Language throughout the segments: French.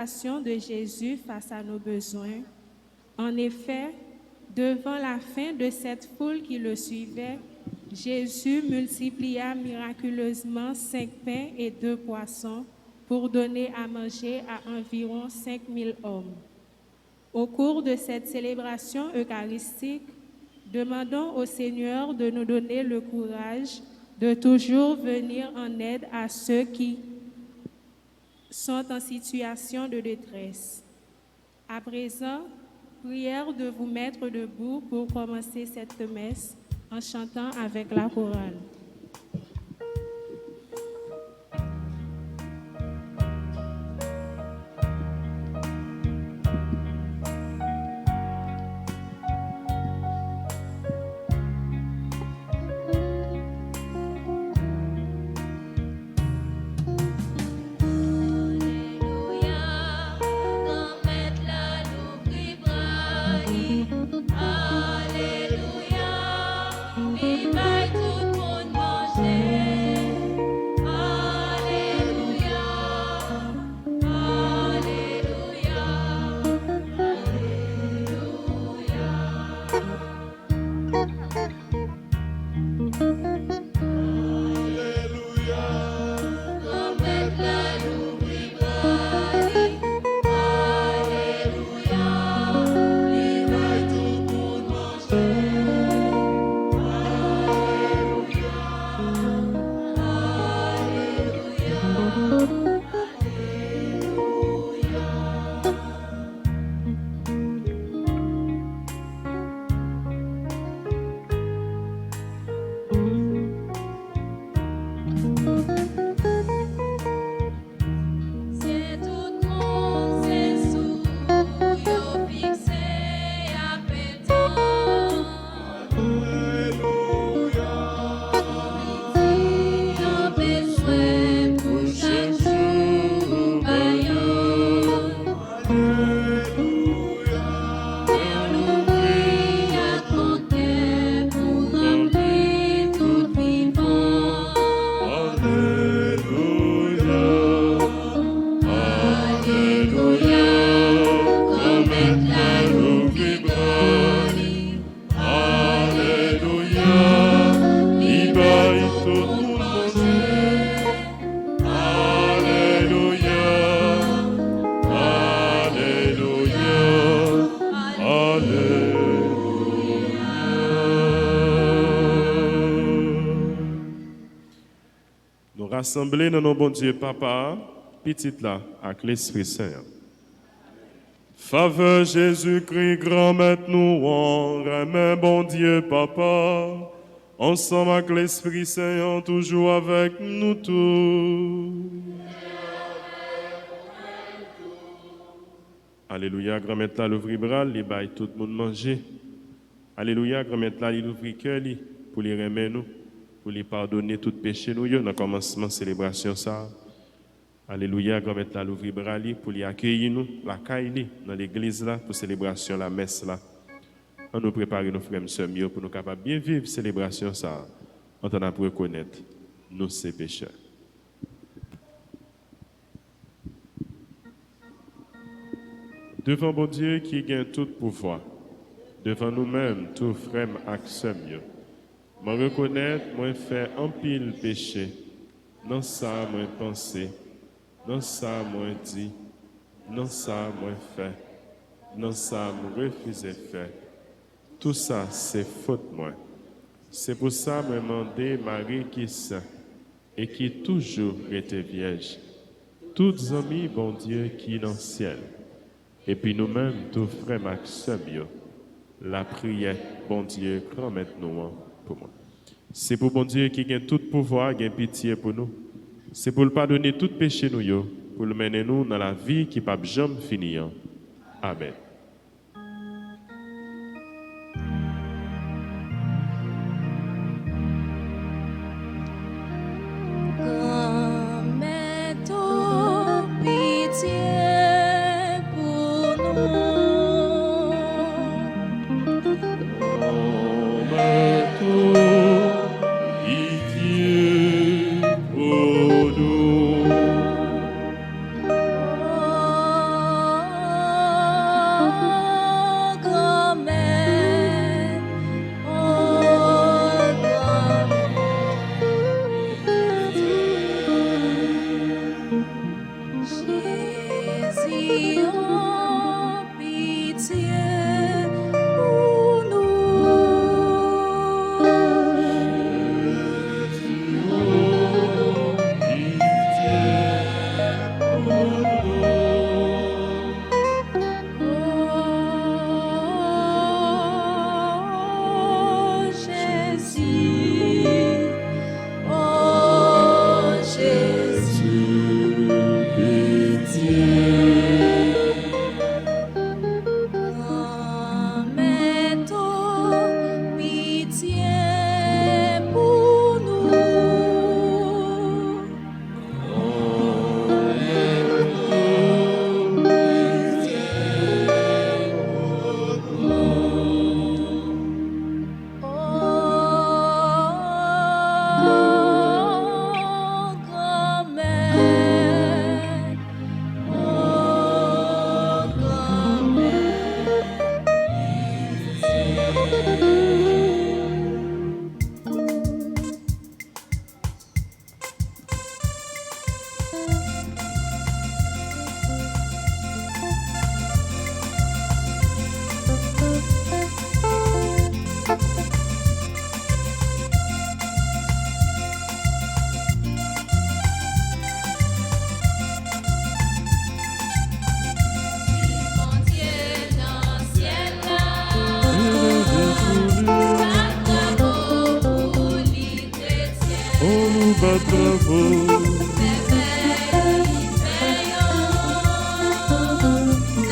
De Jésus face à nos besoins. En effet, devant la fin de cette foule qui le suivait, Jésus multiplia miraculeusement 5 pains et 2 poissons pour donner à manger à environ 5000 hommes. Au cours de cette célébration eucharistique, demandons au Seigneur de nous donner le courage de toujours venir en aide à ceux qui sont en situation de détresse. À présent, prière de vous mettre debout pour commencer cette messe en chantant avec la chorale. Rassemblés dans nos bon Dieu Papa, petite là, avec l'Esprit Saint. Faveur Jésus-Christ, grand maître nous, on remet bon Dieu Papa, ensemble avec l'Esprit Saint, toujours avec nous tous. Alléluia, grand maître là, l'ouvrir bras, les bail tout le monde manger. Alléluia, grand maître là, il ouvre cœur pour les remettre nous. Pour les pardonner tout péché nous dans le commencement de la célébration ça. Alléluia, grand maître là l'ouvrir bras pour les accueillir nous la caille dans l'église là pour célébration la messe là. On nous préparer nos frères et sœurs mieux pour nous capables bien vivre célébration ça. On t'en a pour reconnaître nous ces pécheurs. Devant bon Dieu qui gagne tout pouvoir, devant nous-mêmes tout frères et sœurs mieux. Moi reconnaître, moi faire un pile péché. Non ça, moi penser. Non ça, moi dit. Non ça, moi fait. Non ça, moi refuser faire. Tout ça, c'est faute moi. C'est pour ça, moi demander Marie qui saint et qui toujours était vierge. Toutes amis, bon Dieu, qui dans le ciel. Et puis nous-mêmes, tous frères Maxime, la prière, bon Dieu, grand maître nous. Pour moi. C'est pour bon Dieu qui a tout pouvoir, qui a pitié pour nous. C'est pour le pardonner tout péché nous, pour le mener nous dans la vie qui ne peut jamais finir. Amen. Oh va travaux.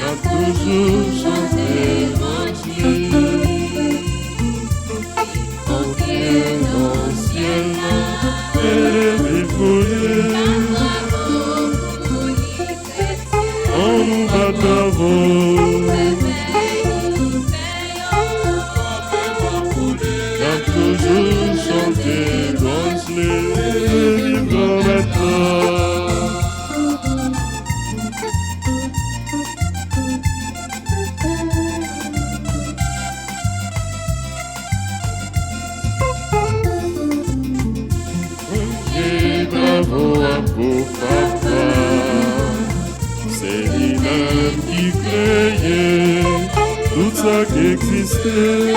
A toujours chanté en ciel, dans ciel, et on nous va travaux. A toujours chanté dans les livres maintenant. Bravo à vos papas, c'est lui-même qui créait tout ça qui existait.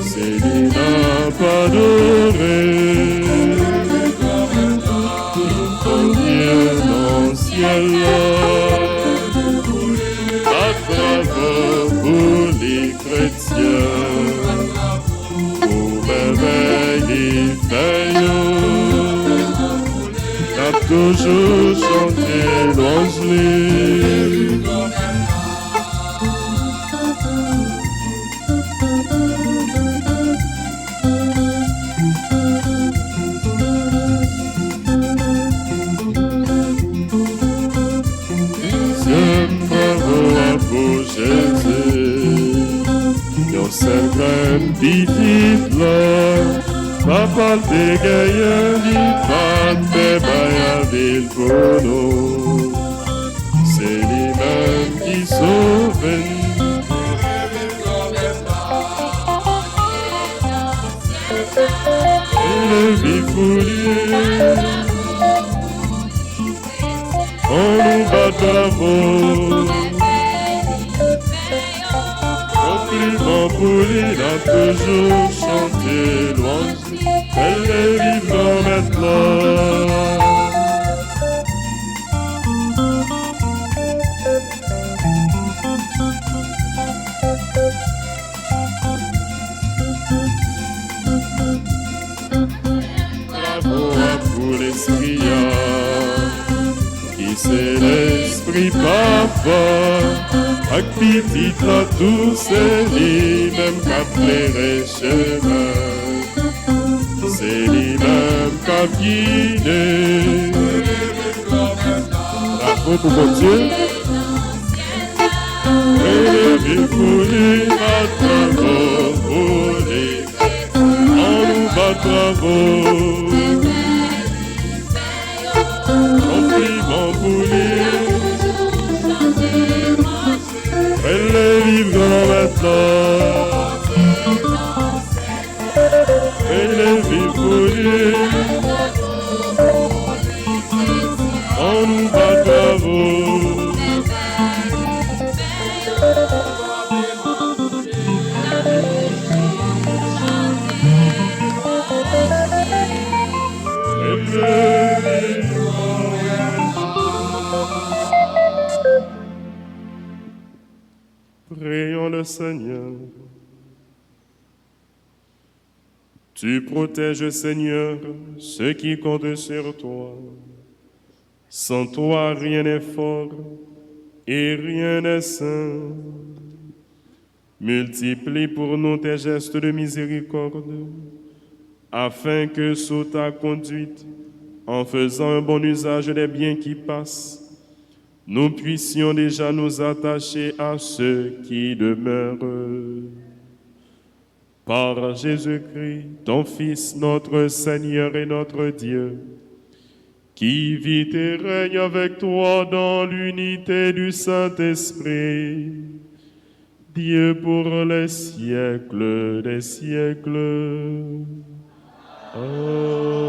C'est lui n'a pas adoré, Dieu dans le ciel, à travers pour les chrétiens. Merveille a toujours chanté l'ange. Seul grain petite là, papa te gagne vite, te baille ville pour nous. C'est lui-même qui sauve. Et le vit pour lui. On nous bat bravo. Pour il a toujours chanté louange, elle est vivante maintenant. Bravo à vous l'esprit, qui c'est l'esprit papa. Ak petite la douce, c'est même qu'a flairé chemin. C'est lui-même qu'a guidé. Bravo pour mon Dieu. Et le pour lui à travaux, pour lui. On nous va travaux. Compliment pour lui. Elle est vivante maintenant. Elle est vivante. On nous bat bravo. Prions le Seigneur. Tu protèges, Seigneur, ceux qui comptent sur toi. Sans toi, rien n'est fort et rien n'est saint. Multiplie pour nous tes gestes de miséricorde, afin que sous ta conduite, en faisant un bon usage des biens qui passent, nous puissions déjà nous attacher à ceux qui demeurent. Par Jésus-Christ, ton Fils, notre Seigneur et notre Dieu, qui vit et règne avec toi dans l'unité du Saint-Esprit, Dieu pour les siècles des siècles. Amen.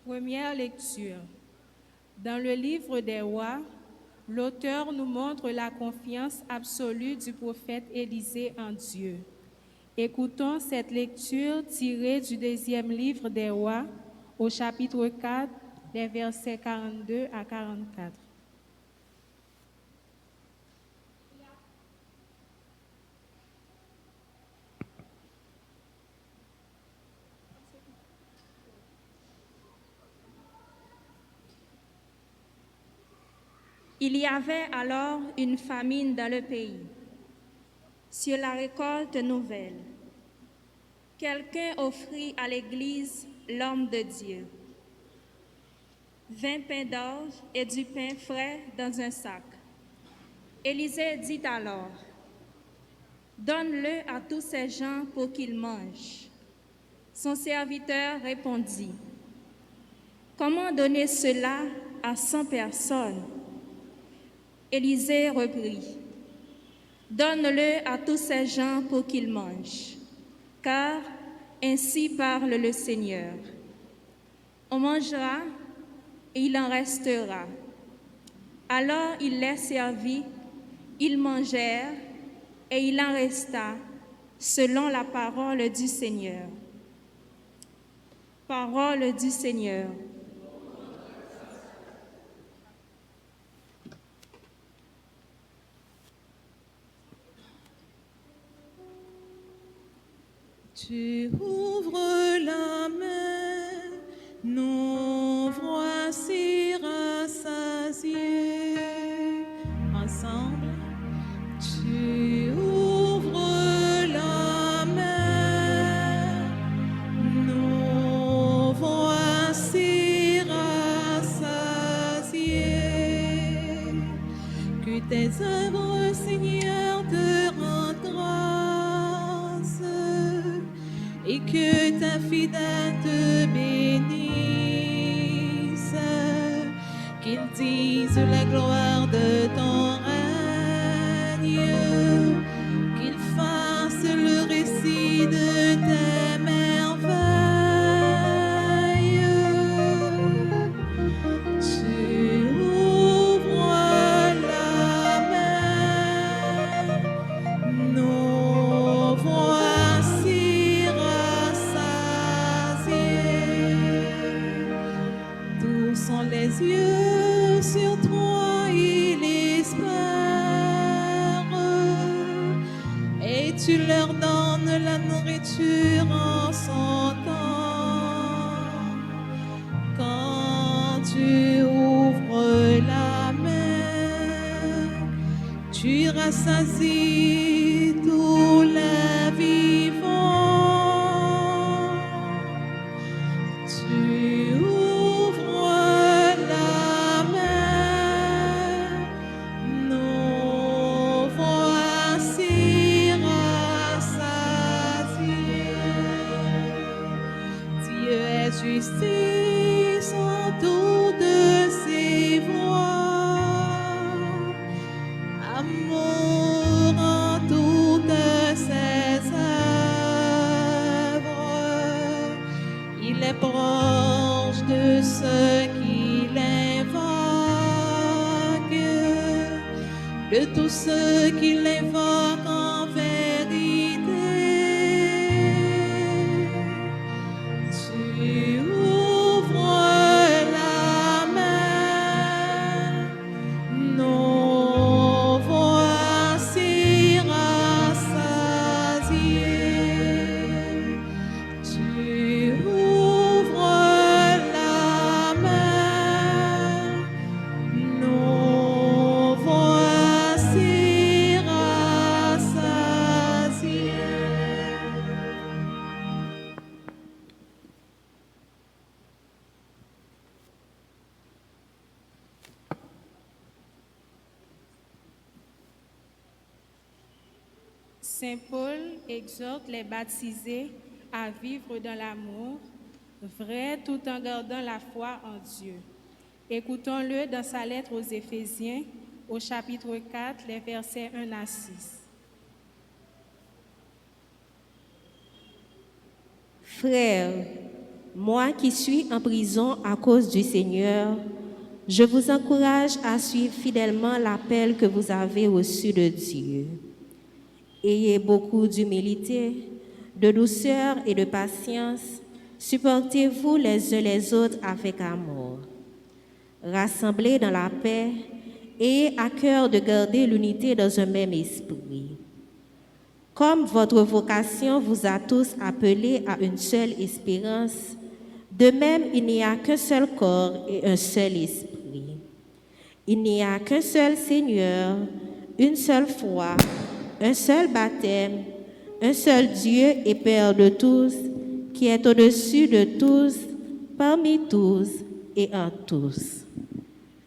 Première lecture. Dans le livre des Rois, l'auteur nous montre la confiance absolue du prophète Élisée en Dieu. Écoutons cette lecture tirée du deuxième livre des Rois, au chapitre 4, des versets 42 à 44. Il y avait alors une famine dans le pays. Sur la récolte nouvelle, quelqu'un offrit à l'Église l'homme de Dieu 20 pains d'orge et du pain frais dans un sac. Élisée dit alors, « Donne-le à tous ces gens pour qu'ils mangent. » Son serviteur répondit, « Comment donner cela à 100 personnes ?» Élisée reprit, « Donne-le à tous ces gens pour qu'ils mangent, car ainsi parle le Seigneur. On mangera et il en restera. » Alors il les servit, ils mangèrent et il en resta selon la parole du Seigneur. Parole du Seigneur. Tu ouvres la main, nous voici rassasiés. Ensemble, tu ouvres la main, nous voici rassasiés. Que tes œuvres, Seigneur, te rendent grâce et que ta fidèle te bénisse, qu'ils disent la gloire de ton règne, qu'ils fassent le récit de tes merveilles. Tu ouvres la main, nous voici rassasiés. Tous sont les yeux sur toi, ils espèrent, et tu leur donnes la nourriture en son temps. Quand tu ouvres la main, tu rassasies tous les vivants. Tu ouvres la main, nous voici rassasiés. Dieu est justice en toutes ses voies, amour en toutes ses œuvres. Il est proche de ceux qui l'invoquent, de tous ceux qui l'invoquent en vérité. Tu ouvres la main, nous voici rassasiés. Tu ouvres la main, nous voici rassasiés. Saint Paul exhorte les baptisés à vivre dans l'amour, vrai tout en gardant la foi en Dieu. Écoutons-le dans sa lettre aux Éphésiens, au chapitre 4, les versets 1 à 6. Frères, moi qui suis en prison à cause du Seigneur, je vous encourage à suivre fidèlement l'appel que vous avez reçu de Dieu. Ayez beaucoup d'humilité de douceur et de patience, supportez-vous les uns les autres avec amour. Rassemblés dans la paix, ayez à cœur de garder l'unité dans un même esprit. Comme votre vocation vous a tous appelés à une seule espérance, de même il n'y a qu'un seul corps et un seul esprit. Il n'y a qu'un seul Seigneur, une seule foi, un seul baptême, un seul Dieu et Père de tous, qui est au-dessus de tous, parmi tous et en tous.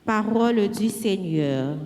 Parole du Seigneur.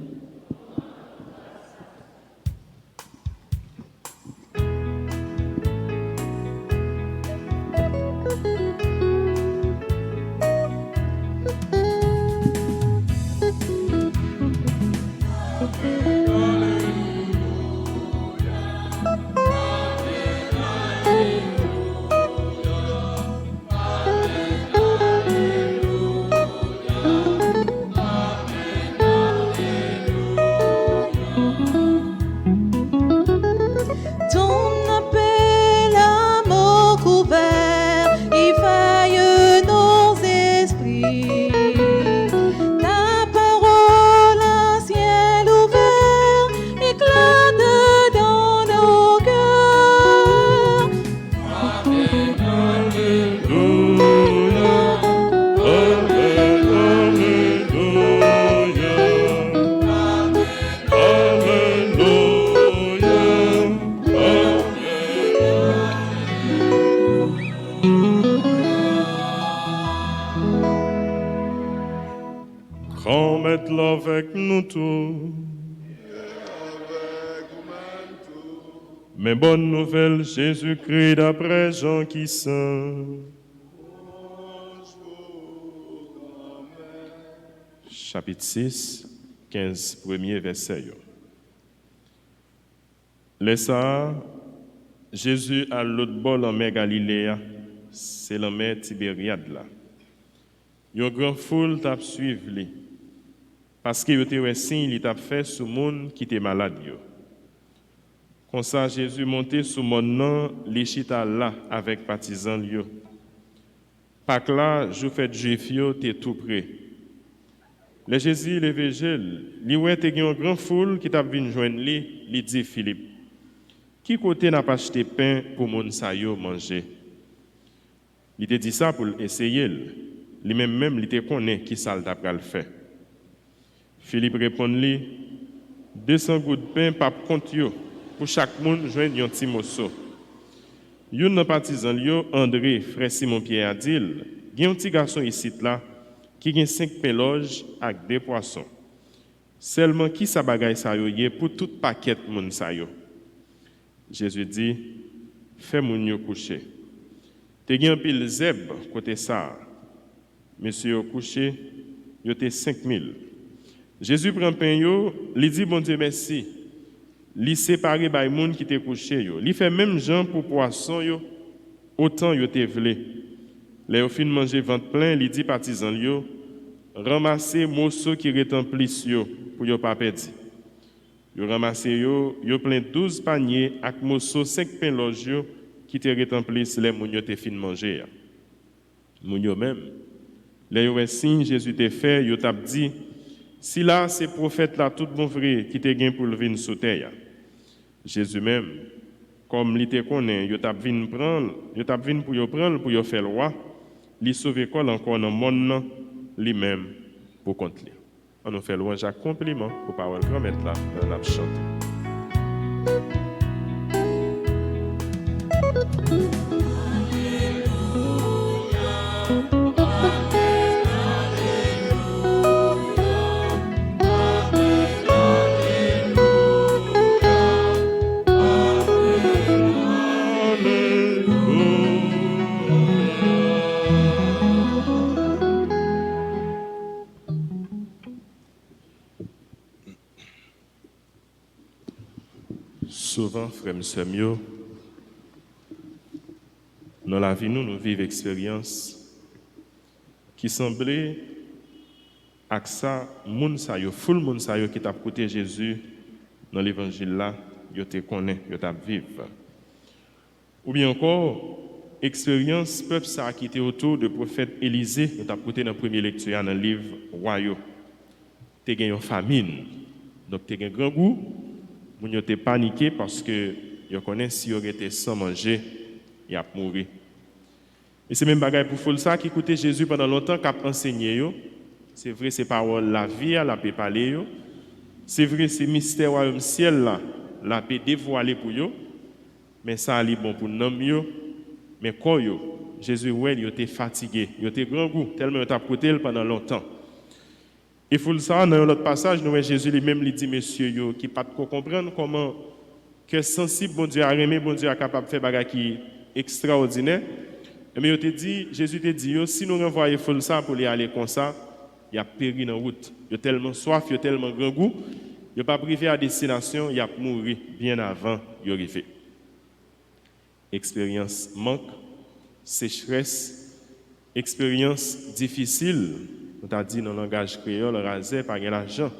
Mettez-le avec nous tous. Mais bonne nouvelle, Jésus-Christ d'après Jean qui saint. Chapitre 6, 15, premier verset. Laissa Jésus à l'autre bord en mer Galilée, c'est la mer Tibériade là. Une grande foule t'a suivi lui. Parce que yote wè signe li t'a fait sur monde qui était malade yo. Comme ça Jésus monté sous mon nom, li chita là avec partisans yo. Pak là, jou fête juif yo t'es tout près. Le Jésus l'évangile, li wè te gen une grande foule qui t'a vinn joindre li dit Philippe. Qui côté n'a pas acheté pain pour moun sa yo manger? Il te dit ça pour essayer. Li même li te connaît qui ça t'a pral faire. Philippe répond-lui, 200 gouttes de pain par compte yo, pour chaque monde joindre un petit morceau. Yon nan partisan yo, André, frère Simon Pierre a dit, gen un petit garçon ici là qui gen 5 péloges avec 2 poissons. Seulement qui sa bagay sa yo yé pour tout paquet moun sa yo. Jésus dit, fais moun yo coucher. Te gen pile zeb côté ça. Monsieur yo couché, yo te 5000. Jésus prend pain yo, li dit bon Dieu merci. Li séparé bay moun qui te couché yo. Li fait même gens pour poisson yo, autant yo te vle. Les yo fin manger ventre plein, li dit partisan yo, ramasser morceau qui remplis yo pour yo pas perdre. Yo ramasser yo plein 12 paniers avec morceau 5 pain loj yo qui te remplis les moun yo te fin manger. Moun yo même. Les yo signe Jésus te fait, yo t'a dit si là, c'est prophète là, tout bon vrai, qui te gain pour le venir sous terre. Jésus même, comme il te connaît, il t'a venu prendre, il t'a venu pour y faire loi, il sauver quoi encore dans le monde, lui-même, pour compte. On nous fait louange à compliment pour parole grand maître là, dans la chante. Souvent, frères et sœurs, dans la vie, nous vivons expériences qui semblaient avec ça, full moun sa yo qui t'a côté Jésus dans l'évangile là, yo te connaît, yo t'a vivre. Ou bien encore, expérience peuple ça qui était autour de prophète Élisée, nous avons écouté dans la première lecture dans le livre Royaux. Tu as une famine. Donc tu as un grand goût, vous avez paniqué parce que vous connaissez si vous été sans manger, il a mourir. Et c'est même bagaille pour faire ça qui écoutait Jésus pendant longtemps, qui a enseigné. C'est vrai, ces paroles, la vie, la paix parler. C'est vrai, ces mystères du ciel, la paix dévoilée pour eux. Mais ça allait bon pour nous. Mais quand Jésus, il était fatigué, il était grand goût, tellement il a écouté pendant longtemps. Et pour ça, dans l'autre passage, nous voyons Jésus lui-même lui dit, messieurs, qui ne pas comprendre comment que sensible, bon Dieu a aimé, bon Dieu est capable de faire des choses qui extraordinaires. Mais il te dit, Jésus te dit, si nous renvoyons ça pour aller comme ça, il a péri dans la route. Il a tellement soif, il a tellement grand goût, il n'a pas privé à destination, il a mouru bien avant il arrivé. Expérience manque, sécheresse, expérience difficile, on t'a dit dans le langage créole, rasé par l'argent,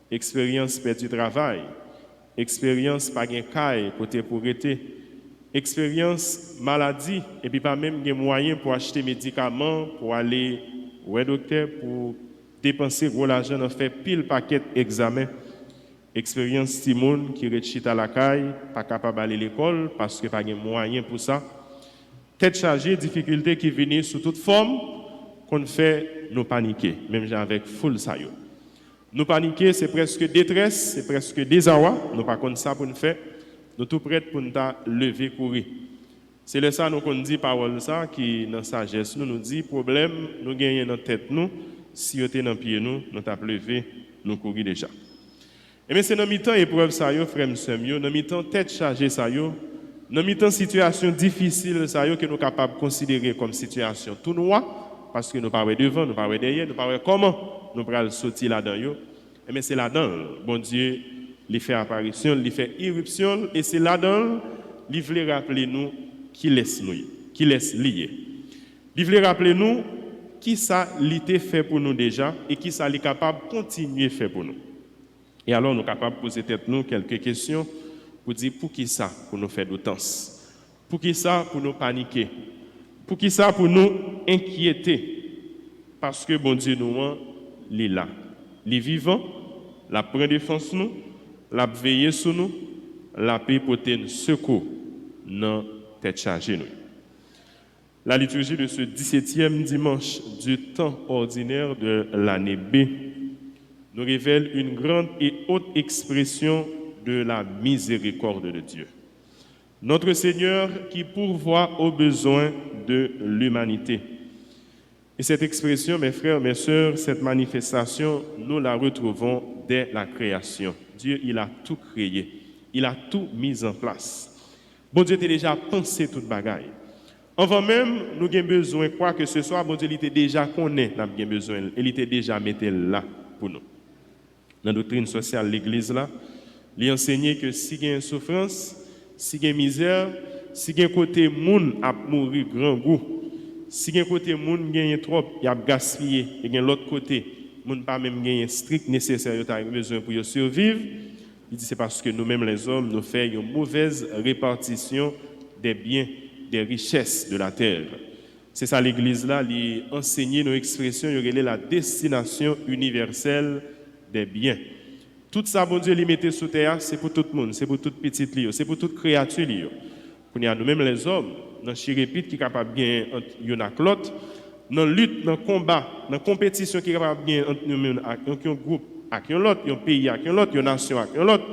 expérience perdu travail, expérience par un caille côté pauvreté, expérience maladie, et puis pas même des moyens pour acheter médicaments, pour aller au docteur, pour dépenser gros l'argent, on fait pile paquet d'examens. Expérience Timon qui rechite à la caille, pas capable d'aller à l'école parce que pas de moyens pour ça. Tête chargée, difficultés qui viennent sous toute forme, qu'on fait nous paniquer, même avec full ça. Nous paniquer, c'est presque détresse, c'est presque désarroi, nous pas comme ça pour nous faire, nous tout prêts pour nous lever, courir. C'est le ça nous qu'on dit parole ça qui dans sagesse nous dit problème nous gagnons dans tête nous, si était dans pied nous t'a levé, nous courir déjà. Et bien c'est dans mi-temps épreuve ça yo frère m'sem yo, dans mi-temps tête chargée ça yo, dans mi-temps situation difficile ça yo que nous capable considérer comme situation tout noir parce que nous pas devant, nous pas derrière, nous pas comment nous pral sortir là-dedans yo. Et bien c'est là-dedans bon Dieu il fait apparition, il fait irruption et c'est là-dedans il veut rappeler nous qui laisse nous, qui laisse lier. Il veut rappeler nous qui ça l'était fait pour nous déjà et qui ça est capable de continuer faire pour nous. Et alors, nous sommes capables de poser nous quelques questions pour dire pour qui ça, pour nous faire d'autant. Pour qui ça, pour nous paniquer. Pour qui ça, pour nous inquiéter. Parce que bon Dieu nous, il est là. Il est vivant, il prend défense nous, il veille sur nous, il peut porter secours dans tête chargée nous. La liturgie de ce 17e dimanche du temps ordinaire de l'année B nous révèle une grande et haute expression de la miséricorde de Dieu. Notre Seigneur qui pourvoit aux besoins de l'humanité. Et cette expression, mes frères, mes sœurs, cette manifestation, nous la retrouvons dès la création. Dieu, il a tout créé, il a tout mis en place. Bon Dieu a déjà pensé toute bagaille. Avant même, nous avons besoin, quoi que ce soit, bon Dieu, il était déjà connaît, nous avons besoin, il était déjà mis là pour nous. Dans la doctrine sociale, l'Église, là, il enseigne que si il y a une souffrance, si il y a une misère, si il y a un côté moun a mourir grand goût, si il y a un côté moun gagne trop, il a gaspillé, et il y a l'autre côté, moun pas même gagner strict nécessaire, il a besoin pour survivre. Il dit c'est parce que nous-mêmes les hommes, nous faisons une mauvaise répartition des biens, des richesses de la terre. C'est ça l'Église là, il enseigne nos expressions, il la destination universelle des biens. Tout ça, bon Dieu, il mettait sous terre, c'est pour tout le monde, c'est pour toute petite lieu, c'est pour toute créature lieu. Pour nous-mêmes les hommes, dans chirépite qui est capable bien entre yon et l'autre, dans lutte, dans combat, dans compétition qui est capable bien entre nous-mêmes, avec un groupe, avec l'autre, un pays, avec l'autre, une nation, avec l'autre,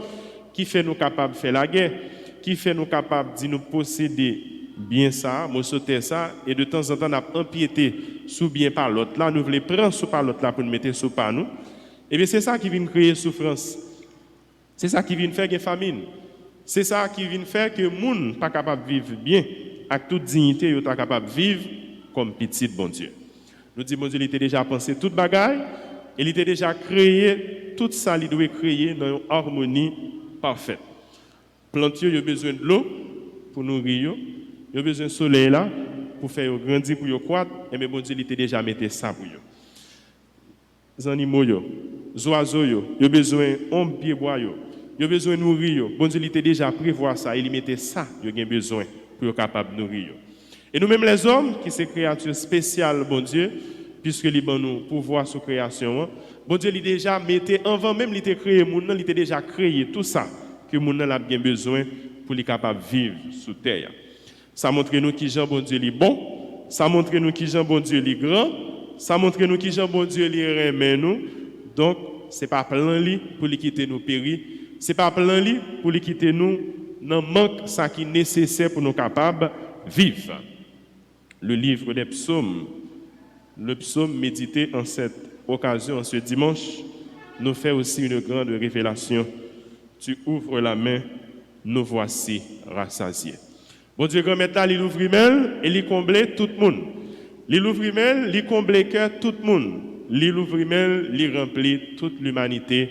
qui fait nous capables de faire la guerre, qui fait nous capables de nous posséder bien ça, nous sauter ça, et de temps en temps, nous empiéter sous bien par l'autre là, nous voulons prendre sous par l'autre là pour nous mettre sous par nous. Et bien c'est ça qui vient créer souffrance. C'est ça qui vient faire une famine. C'est ça qui vient faire que les gens ne sont pas capables de vivre bien, avec toute dignité, ils sont capables de vivre comme petit bon Dieu. Nous disons, bon Dieu, il était déjà pensé toute bagaille, il était déjà créé, tout ça, il doit créer dans une harmonie parfaite. Plantier, il a besoin de l'eau pour nourrir, il a besoin de soleil là pour faire grandir, pour croître, et bien bon Dieu, il était déjà mis ça pour eux. Les animaux, les oiseaux, ils ont besoin d'hommes, pieds bois, ils ont besoin de nourrir. Bon Dieu, il était déjà prévoir ça, il mettait ça, ils ont besoin pour pour capable nourrir. Et nous-mêmes les hommes, qui sont créatures spéciales, bon Dieu, puisque les bon nous pouvoir sur création, bon Dieu, il déjà mettait avant même il était créé monde, il était déjà créé tout ça que monde a bien besoin pour les capable vivre sur terre. Ça montre nous qui Jean bon Dieu est bon, ça montre nous qui Jean bon Dieu est grand, ça montre nous qui Jean bon Dieu est remet nous. Donc c'est pas plan li pour les quitter nous périr, c'est pas plan li pour les quitter nous dans manque ça qui est nécessaire pour nous capables vivre. Le livre des psaumes, le psaume médité en cette occasion, en ce dimanche, nous fait aussi une grande révélation. Tu ouvres la main, nous voici rassasiés. Bon Dieu, grand maître, il ouvre mail et il comble tout le monde. Il ouvre mail, il comble cœur tout le monde. Il ouvre mail, il remplit toute l'humanité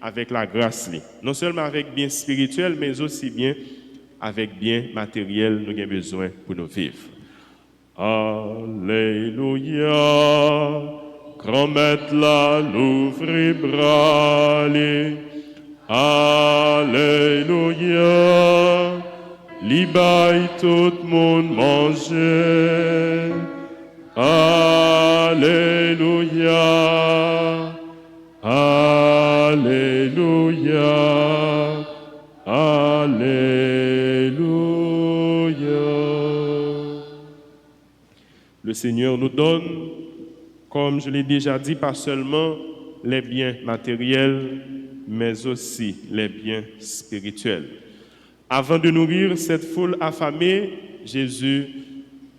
avec la grâce. Non seulement avec bien spirituel, mais aussi bien avec bien matériel, nous avons besoin pour nous vivre. Alléluia, grand maître là, l'ouvre bras. Alléluia, libaille tout le monde manger. Alléluia, Alléluia, Alléluia. Le Seigneur nous donne, comme je l'ai déjà dit, pas seulement les biens matériels, mais aussi les biens spirituels. Avant de nourrir cette foule affamée, Jésus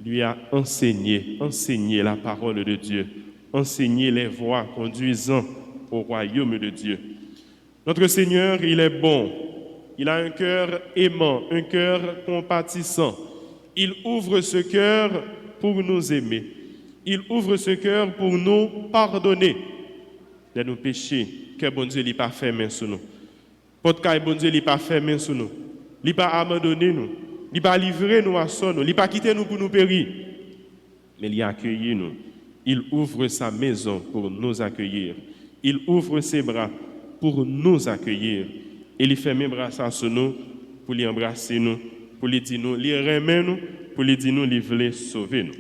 lui a enseigné la parole de Dieu, enseigné les voies conduisant au royaume de Dieu. Notre Seigneur, il est bon. Il a un cœur aimant, un cœur compatissant. Il ouvre ce cœur pour nous aimer. Il ouvre ce cœur pour nous pardonner de nos péchés que bon Dieu n'a pas fait main sur nous. Pourquoi bon Dieu n'a pas fait main sur nous? Il n'a pas abandonné nous. Il n'a pas livré nous à son nous. Il n'a pas quitté nous pour nous périr. Mais il a accueilli nous. Il ouvre sa maison pour nous accueillir. Il ouvre ses bras pour nous accueillir. Et il fait mes bras sur nous pour les embrasser nous, pour les dire nous, les remettre nous, pour les dire nous, les voulait sauver nous.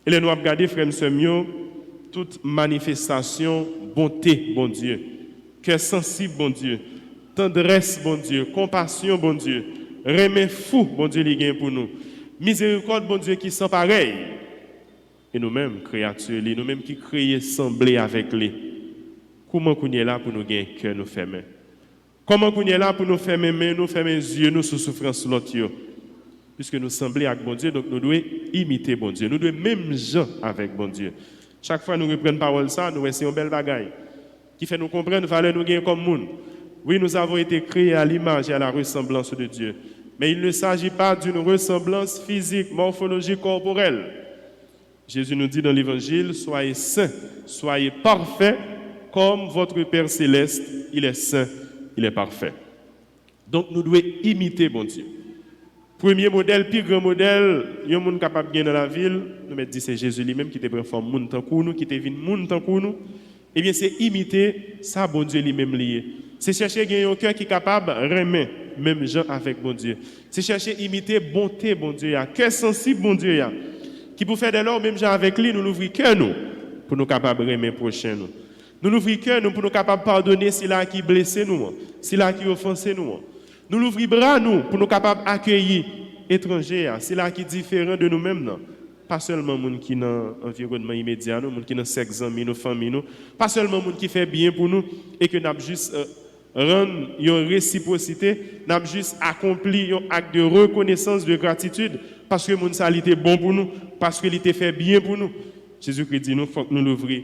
Et nous avons regardé, frères et sœurs, toute manifestation, bonté, bon Dieu, cœur sensible, bon Dieu, tendresse, bon Dieu, compassion, bon Dieu, remet fou, bon Dieu, les gains pour nous, miséricorde, bon Dieu, qui sont pareils. Et nous-mêmes, créatures, nous-mêmes qui créons sembler avec les. Comment qu'on est là pour nous gagner cœur, nous fermer? Comment qu'on est là pour nous fermer main, nous fermer yeux, nous sous souffrance l'autre? Puisque nous semblons avec bon Dieu, donc nous devons imiter bon Dieu. Nous devons même gens avec bon Dieu. Chaque fois que nous reprenons parole ça, nous essayons une belle bagaille qui fait nous comprendre valeur nous gagner comme monde. Oui, nous avons été créés à l'image et à la ressemblance de Dieu. Mais il ne s'agit pas d'une ressemblance physique, morphologique, corporelle. Jésus nous dit dans l'évangile, soyez saints, soyez parfaits, comme votre Père céleste, il est saint, il est parfait. Donc nous devons imiter bon Dieu. Premier modèle, plus grand modèle, il y a un monde capable de gagner dans la ville, nous mettons dit c'est Jésus lui-même qui te prend forme monde tant que nous, qui te vient monde tant que nous. Eh bien c'est imiter ça bon Dieu lui-même lié. C'est chercher gagner un cœur qui est capable de remettre même gens avec bon Dieu. C'est chercher imiter bonté bon Dieu, cœur sensible bon Dieu qui pour faire de l'or même gens avec lui, nous l'ouvrir cœur nous pour nous capables de remettre prochain nous. Nous l'ouvrir cœur nous pour nous capables de pardonner si là qui blessé nous, si là qui offensé nous. Nous l'ouvrir bras nous pour nous capables d'accueillir étrangers, si là qui différent de nous-mêmes non. Pas seulement les gens qui sont dans l'environnement immédiat, les gens qui sont dans sexe, amis, nos familles, pas seulement les gens qui font bien pour nous et que nous avons juste rendre une réciprocité, nous avons juste accompli un acte de reconnaissance, de gratitude, parce que mon ça était bon pour nous, parce qu'il était fait bien pour nous. Jésus-Christ dit nous, il faut que nous l'ouvrions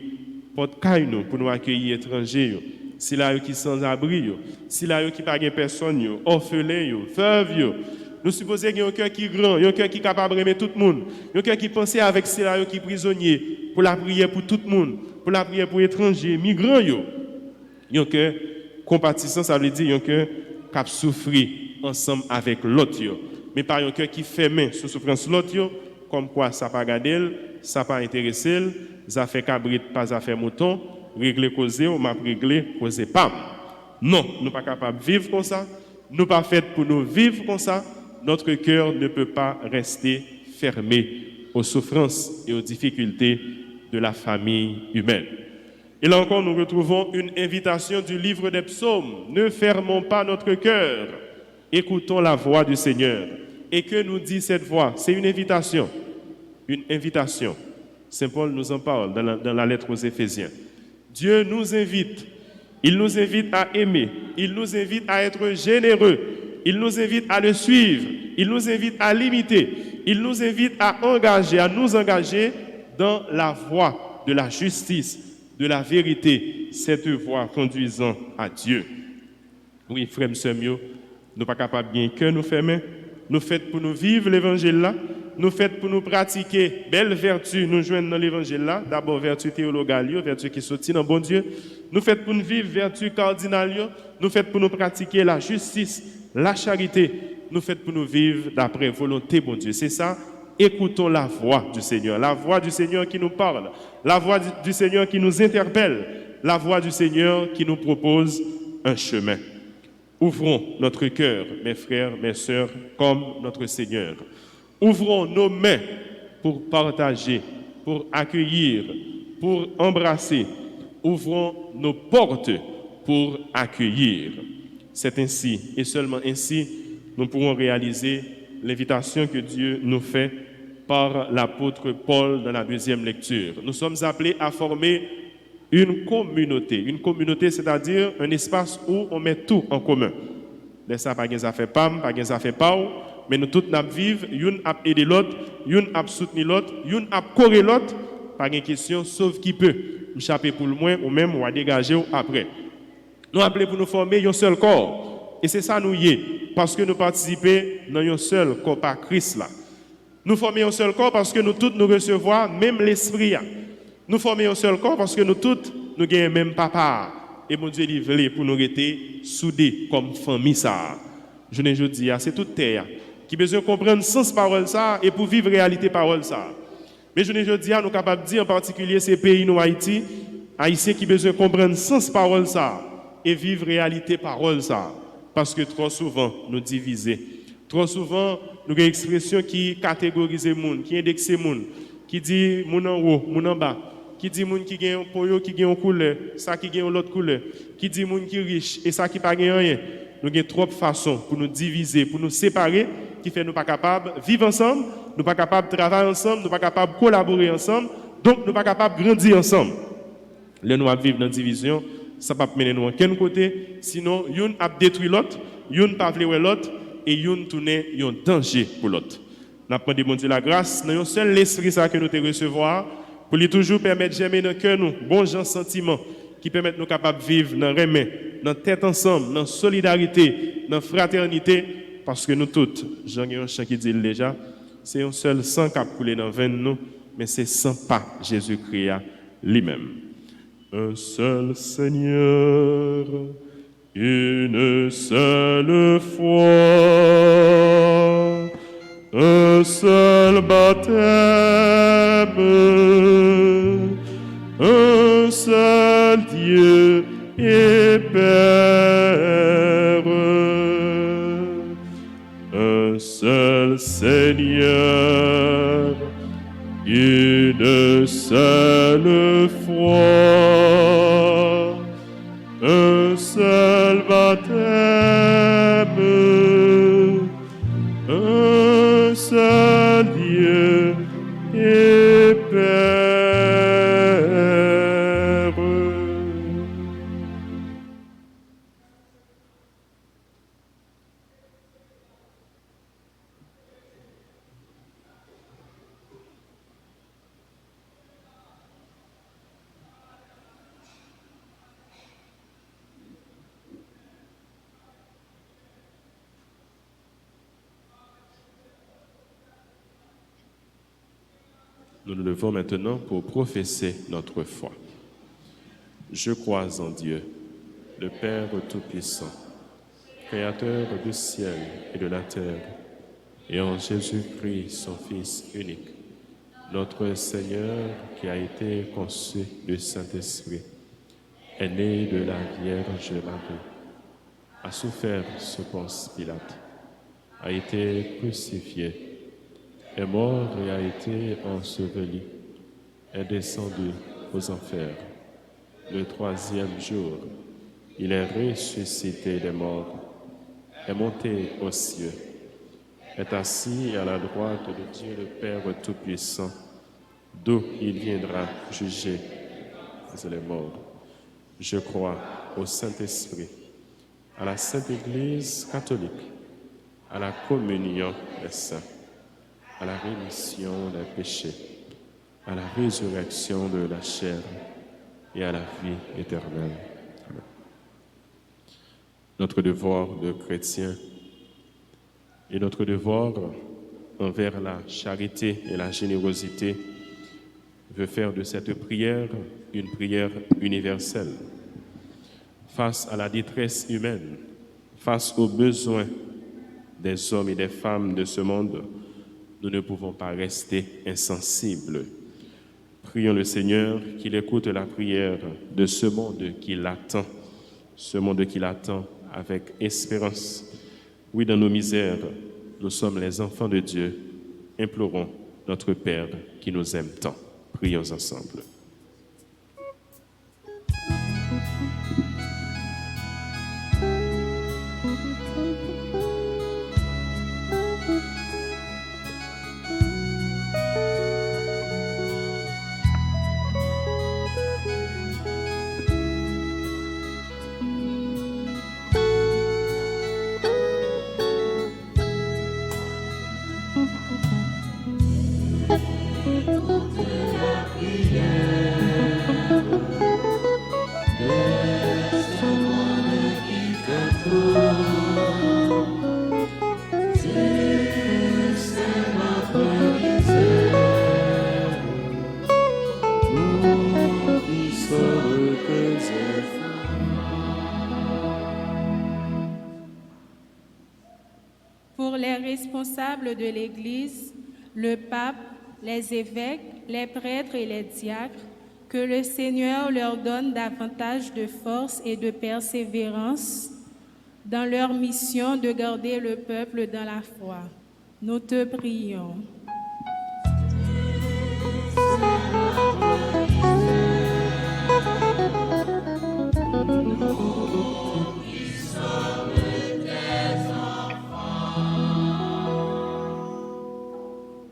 porte caille nous pour nous accueillir étrangers. Si là qui sans abri, si là qui pas personne, orphelins, veuves, nous supposons qu'il y a un cœur qui est grand, un cœur qui est capable de remettre tout le monde, un cœur qui pense avec ceux qui sont prisonniers, pour la prière pour tout le monde, pour la prière pour étrangers, migrants. Il y a un cœur compatissant, ça veut dire un cœur qui a souffert ensemble avec l'autre. Mais pas un cœur qui fait main sur souffrance de l'autre, comme quoi ça n'a pas gardé, ça n'a pas intéressé, ça fait cabrit, pas ça fait mouton, régler causer, on m'a réglé causer pas. Non, nous ne sommes pas capables de vivre comme ça, nous ne sommes pas faits pour nous vivre comme ça. notre cœur ne peut pas rester fermé aux souffrances et aux difficultés de la famille humaine. Et là encore, nous retrouvons une invitation du livre des psaumes. Ne fermons pas notre cœur, écoutons la voix du Seigneur. Et que nous dit cette voix? C'est une invitation. Une invitation. Saint Paul nous en parle dans la lettre aux Éphésiens. Dieu nous invite. Il nous invite à aimer. Il nous invite à être généreux. Il nous invite à le suivre. Il nous invite à l'imiter. Il nous invite à nous engager dans la voie de la justice, de la vérité, cette voie conduisant à Dieu. Oui, frères et sœurs, nous ne sommes pas capables bien que nous fermer. Nous faites pour nous vivre l'évangile là. Nous faites pour nous pratiquer belles vertus, nous joignons dans l'évangile là. D'abord, vertu théologale, vertu qui sortit dans bon Dieu. Nous faites pour nous vivre vertu cardinale. Nous faites pour nous pratiquer la justice, la charité. Nous faites pour nous vivre d'après volonté, bon Dieu. C'est ça. Écoutons la voix du Seigneur. La voix du Seigneur qui nous parle. La voix du Seigneur qui nous interpelle. La voix du Seigneur qui nous propose un chemin. Ouvrons notre cœur, mes frères, mes sœurs, comme notre Seigneur. Ouvrons nos mains pour partager, pour accueillir, pour embrasser. Ouvrons nos portes pour accueillir. C'est ainsi, et seulement ainsi, nous pourrons réaliser l'invitation que Dieu nous fait par l'apôtre Paul dans la deuxième lecture. Nous sommes appelés à former une communauté, c'est-à-dire un espace où on met tout en commun. Mais ça, pas de fait pam, pas de fait pau, mais nous tous nous vivons, une a aider l'autre, une a soutenir l'autre, une a correr l'autre, pas de question, sauf qui peut échapper pour le moins ou même ou à dégager après. Nous appelés pour nous former un seul corps. Et c'est ça nous y est, parce que nous participons dans un seul corps par Christ là. Nous formons un seul corps parce que nous tous nous recevons même l'esprit. Nous formons un seul corps parce que nous tous nous gagnons même papa. Et mon Dieu livré pour nous rester soudés comme famille ça. Je ne dis c'est toute terre qui besoin de comprendre sens parole ça et pour vivre réalité parole ça. Mais je ne dis nous sommes capables de dire en particulier ces pays nous Haïti, haïtiens qui besoin de comprendre sens parole ça et vivre réalité parole ça parce que trop souvent nous diviser. Trop souvent nous avons une expression qui catégorise les gens, qui indexe les gens, qui dit moun en haut, moun en bas. Qui dit moun qui gagne un poyo qui gagne une couleur, ça qui gagne l'autre couleur, qui dit moun qui riche et ça qui pas gagne rien. Nous avons trop de façons pour nous diviser, pour nous séparer, qui fait nous pas capables de vivre ensemble, nous pas capables de travailler ensemble, nous pas capables de collaborer ensemble, donc nous pas capables de grandir ensemble. Là nous vivre dans la division, ça ne va pas mener nous à aucun côté, sinon une a détruit l'autre, une pas vouloir l'autre et une tourner un danger pour l'autre. Nous avons demandé la grâce dans un seul esprit ça que nous te recevoir. Pour lui toujours permettre de germer dans le cœur nous, bons gens sentiments, qui permettent nous capables de vivre dans le remède, dans la tête ensemble, dans la solidarité, dans la fraternité, parce que nous tous, j'en ai un chant qui dit déjà, c'est un seul sang qui a coulé dans le veine nous, mais c'est sans pas Jésus-Christ lui-même. Un seul Seigneur, une seule foi, un seul baptême, un seul Dieu et Père, un seul Seigneur, une seule foi, un seul baptême, un seul Dieu et Père. Nous nous levons maintenant pour professer notre foi. Je crois en Dieu, le Père Tout-Puissant, Créateur du ciel et de la terre, et en Jésus-Christ, son Fils unique, notre Seigneur qui a été conçu du Saint-Esprit, est né de la Vierge Marie, a souffert sous Ponce Pilate, a été crucifié, est mort et a été enseveli, est descendu aux enfers. Le troisième jour, il est ressuscité des morts, est monté aux cieux, est assis à la droite de Dieu le Père Tout-Puissant, d'où il viendra juger les morts. Je crois au Saint-Esprit, à la Sainte Église catholique, à la communion des saints, à la rémission des péchés, à la résurrection de la chair et à la vie éternelle. Amen. Notre devoir de chrétien et notre devoir envers la charité et la générosité veut faire de cette prière une prière universelle. Face à la détresse humaine, face aux besoins des hommes et des femmes de ce monde, nous ne pouvons pas rester insensibles. Prions le Seigneur qu'il écoute la prière de ce monde qui l'attend avec espérance. Oui, dans nos misères, nous sommes les enfants de Dieu. Implorons notre Père qui nous aime tant. Prions ensemble. Pour les responsables de l'Église, le pape, les évêques, les prêtres et les diacres, que le Seigneur leur donne davantage de force et de persévérance dans leur mission de garder le peuple dans la foi. Nous te prions.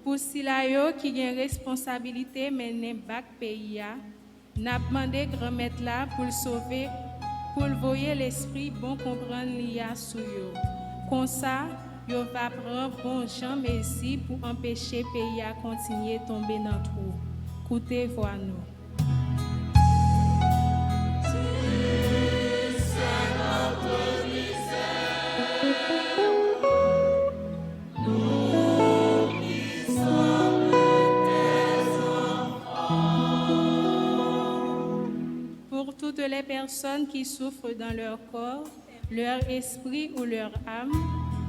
Pour Silayo qui a une responsabilité mener bac pays, n'a demandé grand maître là pour le sauver, pour le voyer l'esprit bon comprendre l'IA sous yo. Comme ça, yo va prendre bon champ merci pour empêcher pays à continuer tomber dans le trou. Écoutez, voix nous. Pour toutes les personnes qui souffrent dans leur corps, leur esprit ou leur âme,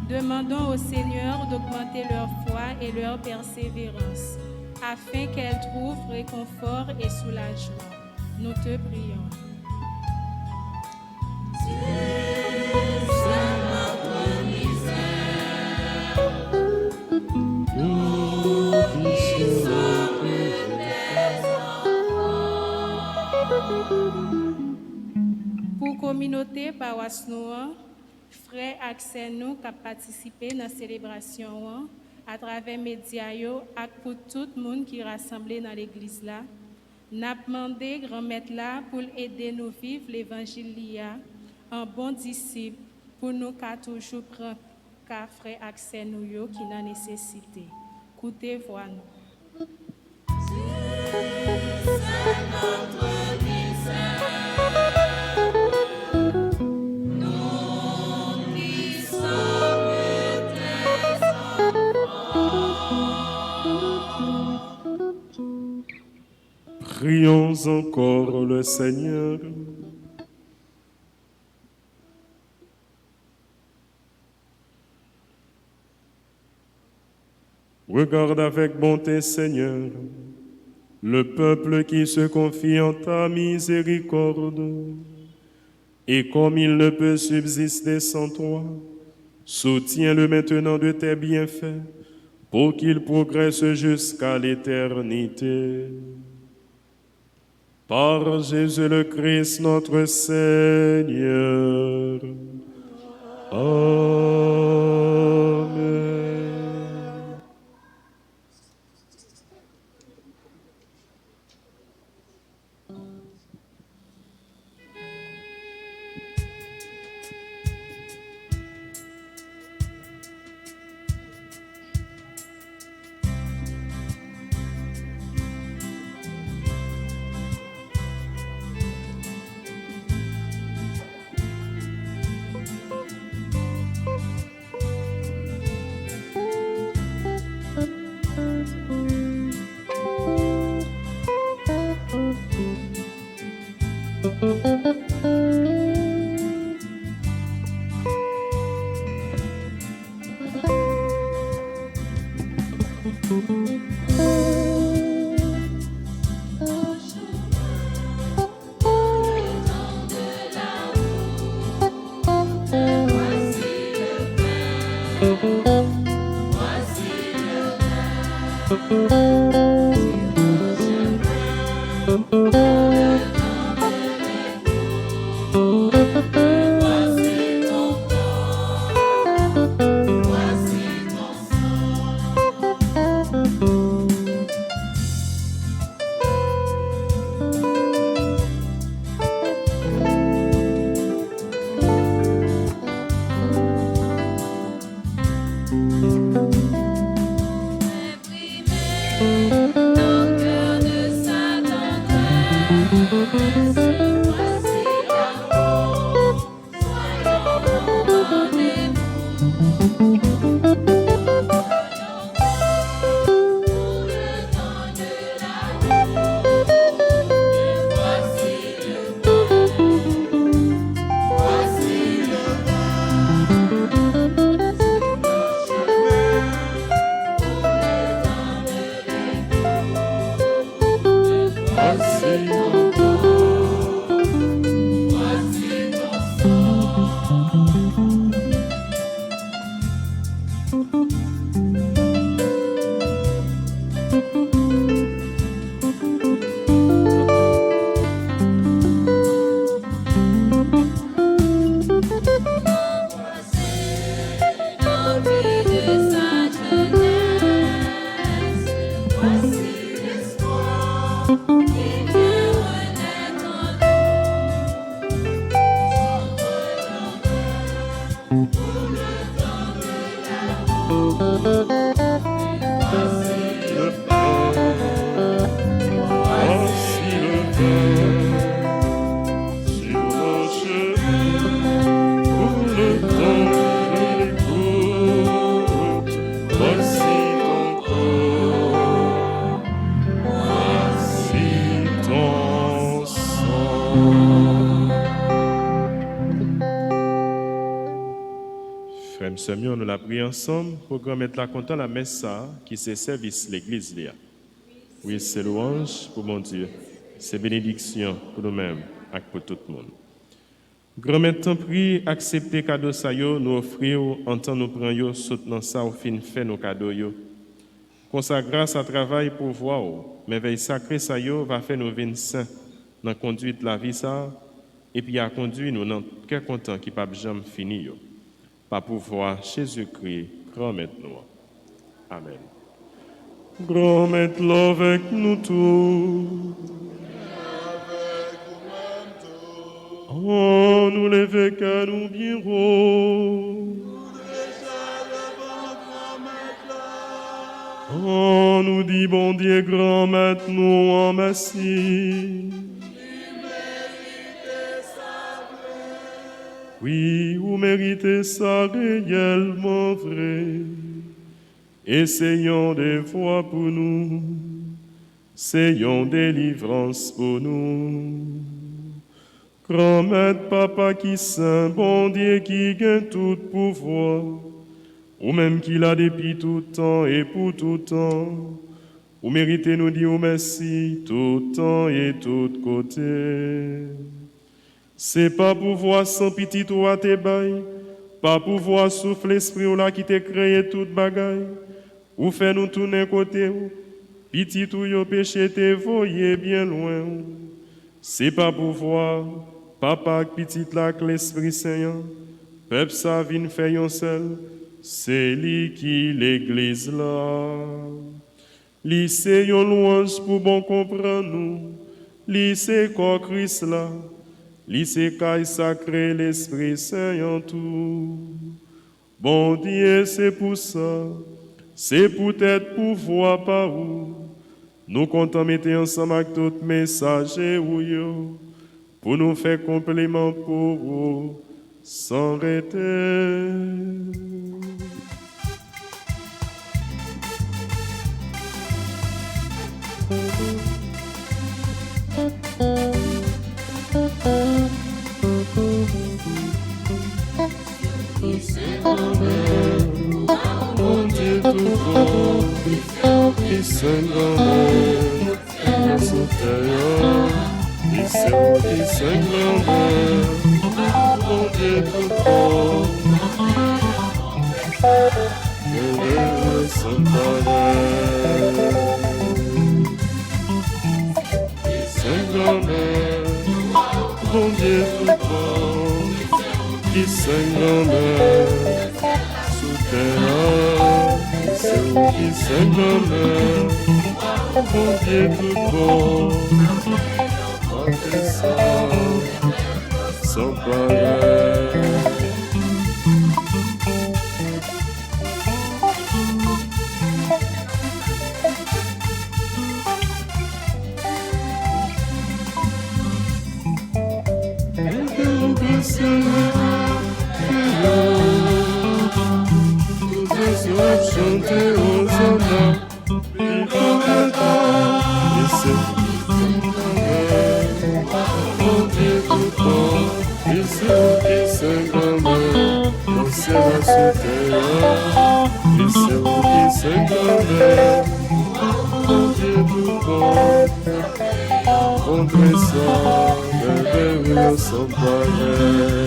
demandons au Seigneur d'augmenter leur foi et leur persévérance, afin qu'elles trouvent réconfort et soulagement. Nous te prions. Pour communauté paroisse noire, frère accès nous qui participer dans la célébration à travers médias et pour tout le monde qui est rassemblé dans l'église là, n'a demandé grand maître là pour aider nous vivre l'évangile en bon disciple pour nous qu'à toujours prendre qu'à frère accès nous qui n'a nécessité. Écoutez voix nous. Prions encore le Seigneur. Regarde avec bonté, Seigneur, le peuple qui se confie en ta miséricorde. Et comme il ne peut subsister sans toi, Soutiens-le maintenant de tes bienfaits, pour qu'il progresse jusqu'à l'éternité. Par Jésus le Christ, notre Seigneur. Amen. Seigneur, nous la prions ensemble pour mettre la content la messe ça, qui c'est service l'église là. Oui, c'est louange pour mon Dieu. C'est bénédiction pour nous-mêmes et pour tout le monde. Grand-mère, t'en prie, acceptez cadeau ça yo, nous offrir en temps nous prend yo, soutenant ça au fin fait nos cadeaux yo. Qu'on sa grâce à travail pour voir, mais veille sacré ça yo va faire nous venir saints dans conduite la vie ça et puis à conduire nous dans quel content qui pas jamais fini yo. Par pouvoir Jésus-Christ, grand-mère nous. Amen. Grand-mère avec nous tous. Oh, nous levons qu'à nous bien haut. Oh, nous dit bon Dieu, grand-mère nous en merci. Oui, vous méritez ça réellement vrai. Essayons des fois pour nous, essayons délivrance pour nous. Grand-mère, papa qui saint, bon Dieu qui gagne tout pouvoir, ou même qui l'a depuis tout temps et pour tout temps, vous méritez nous dire merci tout temps et tout côté. C'est pas pouvoir sans petit ou à tes bails, Par pouvoir souffle l'esprit ou là qui t'a créé toute bagaille, ou fait nous tourner côté ou, petit ou yo péché te voyé bien loin. C'est pas pouvoir, papa petit là que l'esprit saint, peuple ça vient faire yon seul, c'est lui qui l'église là. Li c'est yon louange pour bon comprendre nous, li c'est corps Christ là. Li c'est caille sacré l'Esprit Saint en tout. Bon Dieu, c'est pour ça, c'est peut-être pour voir par où. Nous comptons mettre ensemble avec tout messager ou yo, pour nous faire complément pour vous, sans arrêter. Mon Dieu tout bon, qui s'engrandit, sous terre, qui s'engrandit, mon Dieu tout bon, le son pareil, qui s'engrandit, mon Dieu tout bon, qui s'engrandit. C'est où qui s'engrandit, mon Dieu tout bon, sans pareil. Chanter aux hommes, il faut et c'est mon Dieu tout bon, et c'est s'engrandit, on sera sous terre, et c'est qui s'engrandit, mon Dieu tout bon, contre ça, merveilleux sans pareil.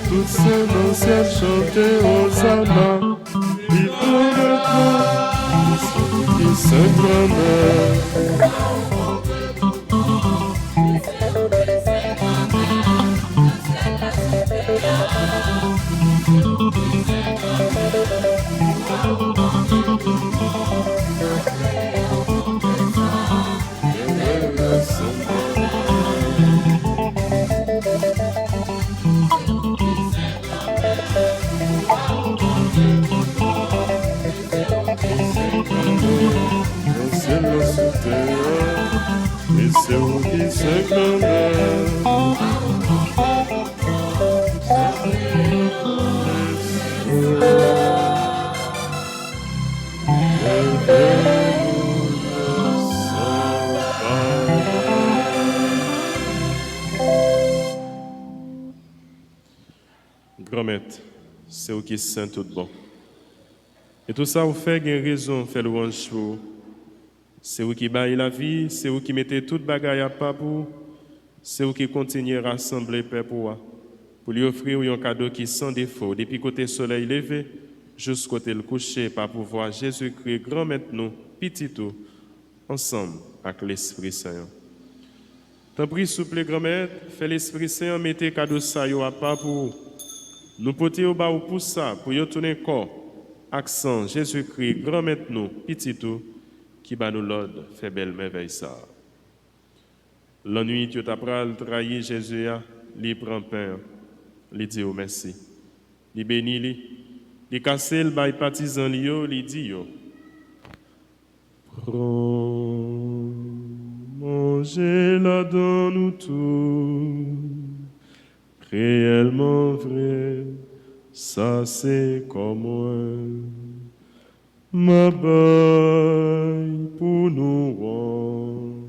Toutes ces anciennes chanter aux amants, il faut maintenant qui s'engrandit. C'est où qui s'engrandit. Grand-maître, c'est où qui se sent tout bon. Et tout ça, vous faites une raison, fait louange pour. C'est vous qui baillez la vie, c'est vous qui mettez toute bagaille à pas pour, c'est vous qui continuez à rassembler peuple pour lui offrir un cadeau qui sans défaut, depuis côté soleil levé jusqu'au côté le coucher, par pouvoir Jésus-Christ, grand maître nous, petit tout, ensemble avec l'Esprit Saint. Tant pis, souple grand maître, fait l'Esprit Saint, mettez cadeau ça à pas pour nous porter au bas ou pour ça, pour y tourner corps, accent Jésus-Christ, grand maître nous, petit tout, qui bat nous l'ordre, fait belle merveille ça. La nuit, tu t'as trahi Jésus, il prend pain, il dit oh merci. Il bénit, il casse le bail partisan, il dit yo. Prends, mangez là dans nous tous, réellement vrai, ça c'est comme moi. Ma baille pour nous rendre.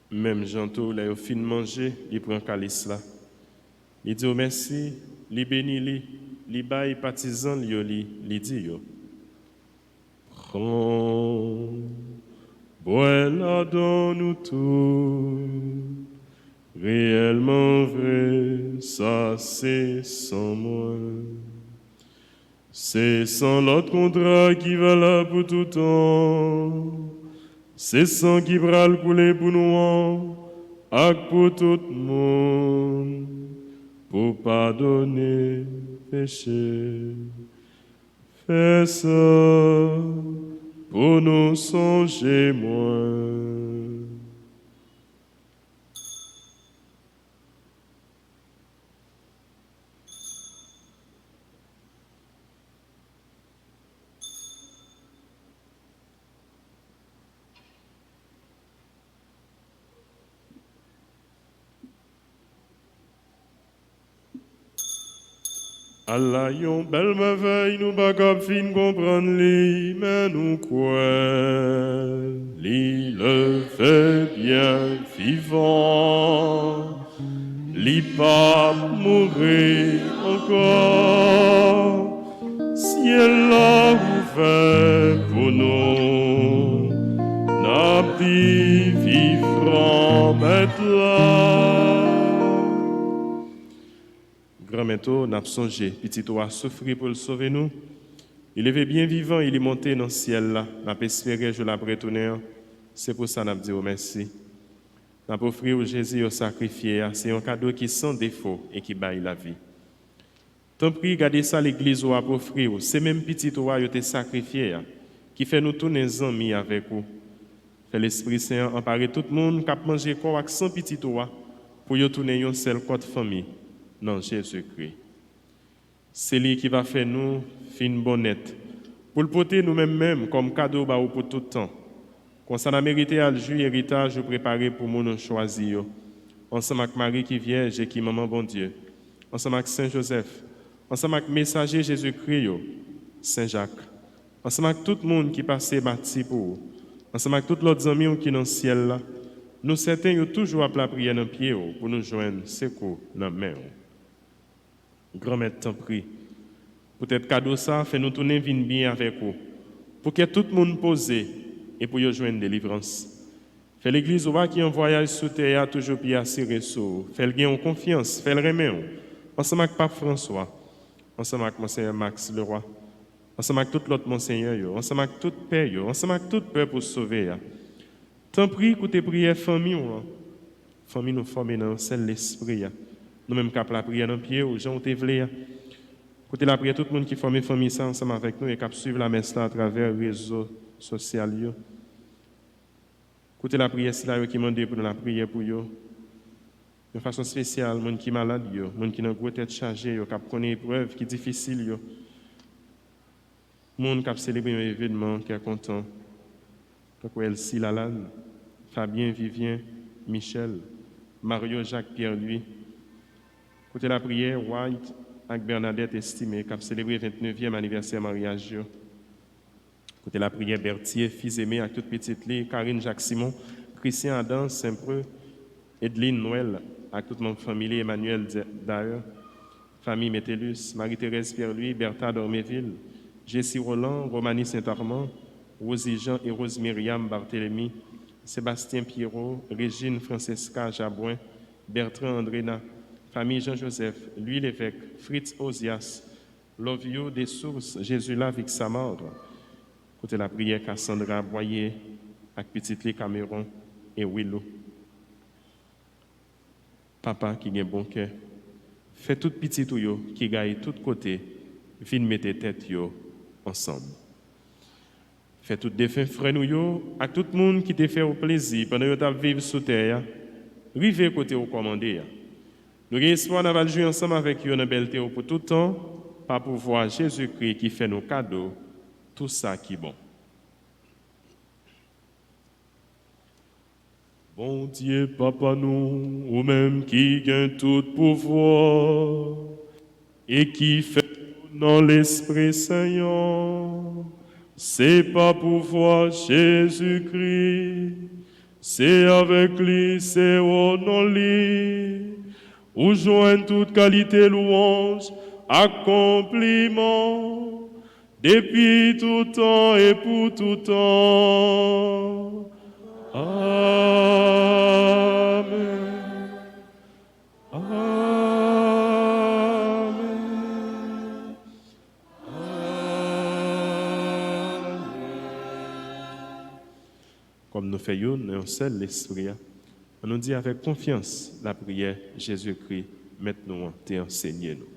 Même Janto, là, au fin de manger, il prend calice là. Il dit merci, il bénit, il baille partisan, il dit yo. Prends, bois là dans nous tous. Réellement vrai, ça c'est sans moi. C'est sans l'autre contrat qui va là pour tout temps. C'est sans qui va le couler pour nous, et pour tout le monde, pour pardonner péché. Fais ça pour nous songer moins. Allah yon belle merveille, nous pas cap fin comprendre li, mais nous quoi, li le fait bien vivant, li pas mourir encore, ciel l'a ouvert pour nous, n'a dit vivant maintenant. Grand-mère, n'a songé, petit toi souffrir pour le sauver nous. Il est bien vivant, il est monté dans le ciel là. N'a espéré je la retourner. C'est pour ça n'a dit merci. N'a offrir au Jésus au sacrifié, c'est un cadeau qui sans défaut et qui baille la vie. Tant pis, regardez ça l'église ou a offrir, c'est même petit toi yo te sacrifié qui fait nous tous les amis avec vous. Fait l'Esprit Saint emparer tout le monde qui a mangé quoi avec son petit toi pour yo tourner une seule côte famille. Non, Jésus-Christ. C'est lui qui va faire nous fin bonnette. Pour le porter nous-mêmes comme cadeau pour tout le temps. Quand ça a mérité à le jouer héritage ou préparer pour nous choisir. Ensemble avec Marie qui vierge et qui maman bon Dieu. Ensemble avec Saint Joseph. Ensemble avec messager Jésus-Christ, Saint Jacques. Ensemble avec tout le monde qui passait bâti pour vous. Ensemble avec tous les amis qui sont dans le ciel là. Nous certains sont toujours à la prière dans le pied pour nous joindre secours dans la main. Grand-mère t'en prie. Peut-être cadeau ça fait nous tourner bien avec vous. Pour que tout le monde pose et pour y joindre délivrance. Fait l'église qui en voyage sous terre toujours bien assuré sur. Fait le gain en confiance, fait le remet. Ensemble avec Pape François, ensemble avec Monseigneur Max Leroy, ensemble avec tout l'autre Monseigneur, ensemble avec tout Père, ensemble avec tout peuple pour sauver. Tant prie, écoutez prière famille, famille nous former dans celle l'esprit. Nous même cap la prière dans le pied, aux gens où tu veux. Écoutez la prière, tout le monde qui forme famille ça ensemble avec nous et cap suivre la messe là à travers les réseaux sociaux. Écoutez la prière, c'est là qui demande pour la prière pour eux. De façon spéciale, les gens qui sont malades, les gens qui ont une grosse tête chargée, qui ont une épreuve qui est difficile. Les gens qui ont célébré un événement, qui sont contents. Donc, Elsie Lalane, Fabien Vivien, Michel, Mario Jacques Pierre-Louis. Côté la prière, White avec Bernadette estimé, qui a célébré le 29e anniversaire mariage. Côté la prière, Berthier, fils aimé avec toute petite lit, Karine Jacques Simon, Christian Adam, Saint-Preux, Edeline Noël, avec toute mon famille, Emmanuel Daeur, famille Métellus, Marie-Thérèse Pierre-Louis, Bertha d'Orméville, Jessie Roland, Romanie Saint-Armand, Rosie Jean et Rose Myriam Barthélemy, Sébastien Pierrot, Régine Francesca Jabouin, Bertrand Andréna, famille Jean-Joseph, Louis Lévesque, Fritz Osias, Lovio des Sources, Jésus avec sa mort. Côté la prière, Cassandra Boyer, avec Petite Lé Cameron et Willow. Papa qui a un bon cœur, fait tout petit tout qui gagne tout côté, viens mettre tête ensemble. Fait tout défunt frère nous à tout le monde qui te fait au plaisir pendant que tu vivre sous terre, rive côté au commandé. Nous avons espoir d'avoir joué ensemble avec vous dans belle terre pour tout le temps, par pouvoir Jésus-Christ qui fait nos cadeaux, tout ça qui est bon. Bon Dieu, Papa nous, ou même qui gagne tout pouvoir et qui fait dans l'Esprit Saint, c'est pas pouvoir Jésus-Christ, c'est avec lui, c'est au nom lui, où joignent toute qualité louange, accompliment, depuis tout temps et pour tout temps. Amen. Amen. Amen. Comme nous faisons un seul l'esprit, on nous dit avec confiance la prière Jésus-Christ, maintenant, t'es enseigné nous.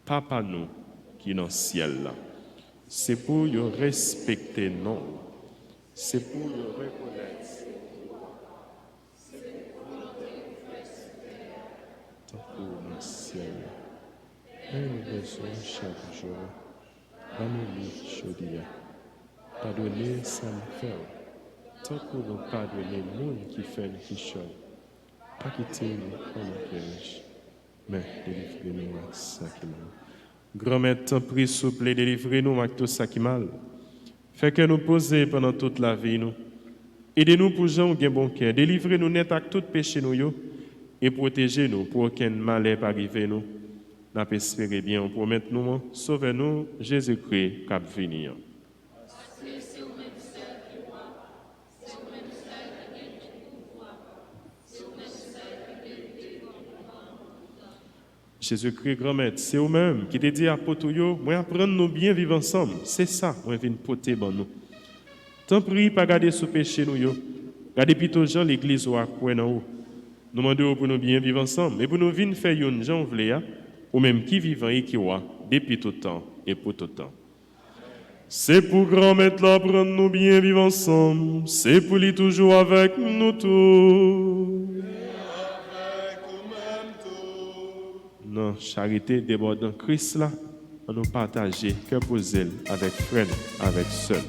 Papa nous qui est dans le ciel là, c'est pour nous respecter nous, c'est pour nous reconnaître. Tant pour dans le ciel, un besoin chaque jour, donne-nous aujourd'hui, pardonnez sans nous faire. Tant pour nous pardonner le monde qui fait le quichon, pas quitter nous comme un piège, mais délivrez-nous à ça qui mal. Grand-mère, t'en prie, souple, délivrez-nous à tout ça qui mal. Fait que nous poser pendant toute la vie, nous. Aidez-nous pour gens qui ont bon cœur. Délivrez-nous net à tout péché nous yo, et protégez-nous pour aucun malheur pas arriver nous. Nous espérons bien pour maintenant, sauvez-nous, Jésus-Christ, cap venir. Jésus-Christ, grand-mère, c'est vous-même qui te dit à Potouyo, moi apprendre nous bien vivre ensemble. C'est ça, moi viens poter ban nous. Tant prie, pas garder sous péché nous yo. Gardez plutôt Jean l'église ou à quoi en haut. Nous demandons pour nous bien vivre ensemble. Et pour nous venir faire une Jean vle ou même qui vivant et qui wa depuis tout temps et pour tout temps. C'est pour grand-mère là prendre nous bien vivre ensemble. C'est pour lui toujours avec nous tous. Non, charité débordant Christ là, on nous partager que poser avec frère, avec sœur.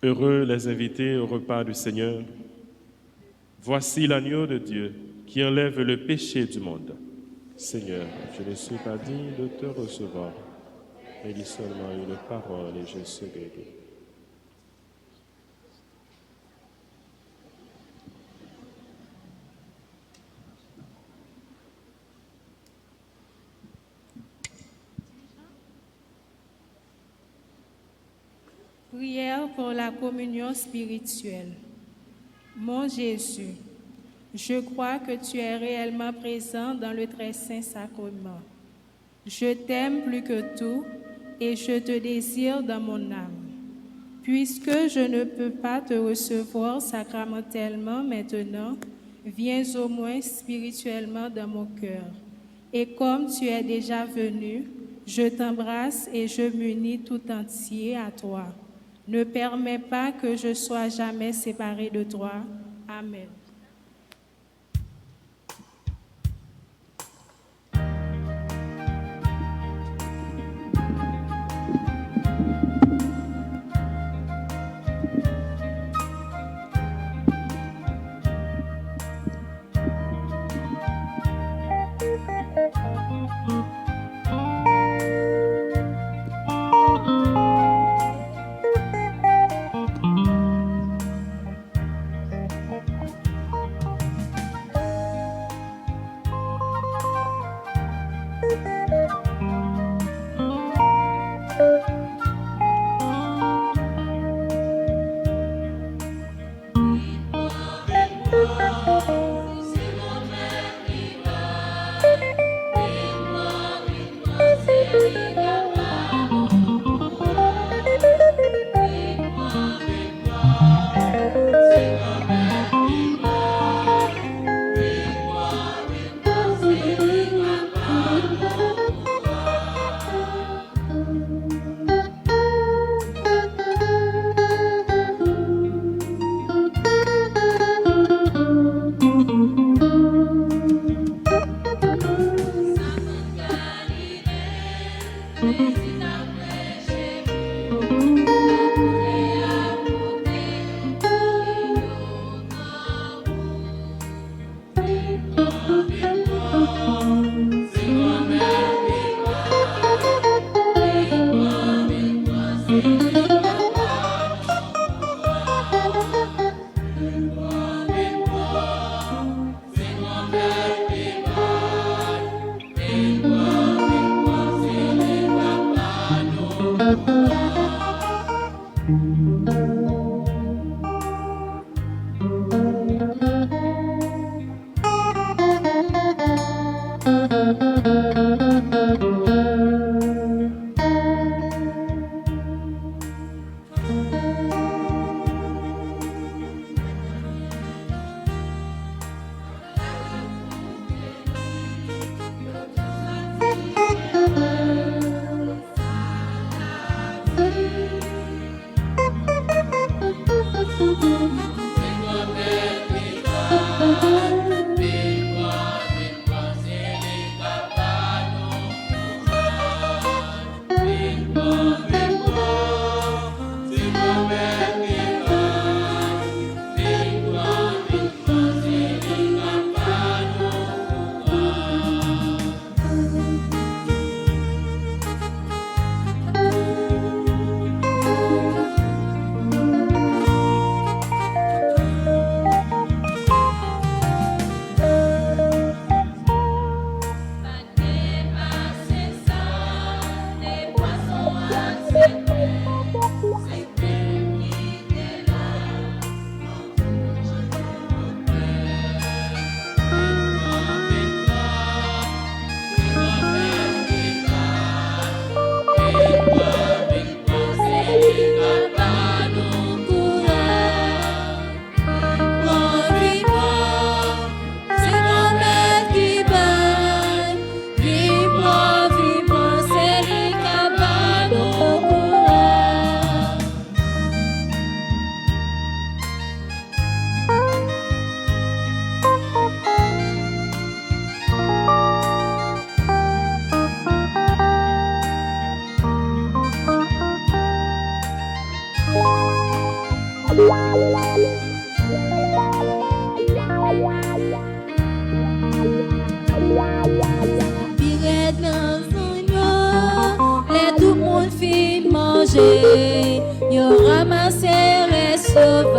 Heureux les invités au repas du Seigneur. Voici l'agneau de Dieu qui enlève le péché du monde. Seigneur, je ne suis pas digne de te recevoir, mais dis seulement une parole et je serai guéri. Prière pour la communion spirituelle. Mon Jésus, je crois que tu es réellement présent dans le très saint sacrement. Je t'aime plus que tout et je te désire dans mon âme. Puisque je ne peux pas te recevoir sacramentellement maintenant, viens au moins spirituellement dans mon cœur. Et comme tu es déjà venu, je t'embrasse et je m'unis tout entier à toi. Ne permets pas que je sois jamais séparé de toi. Amen.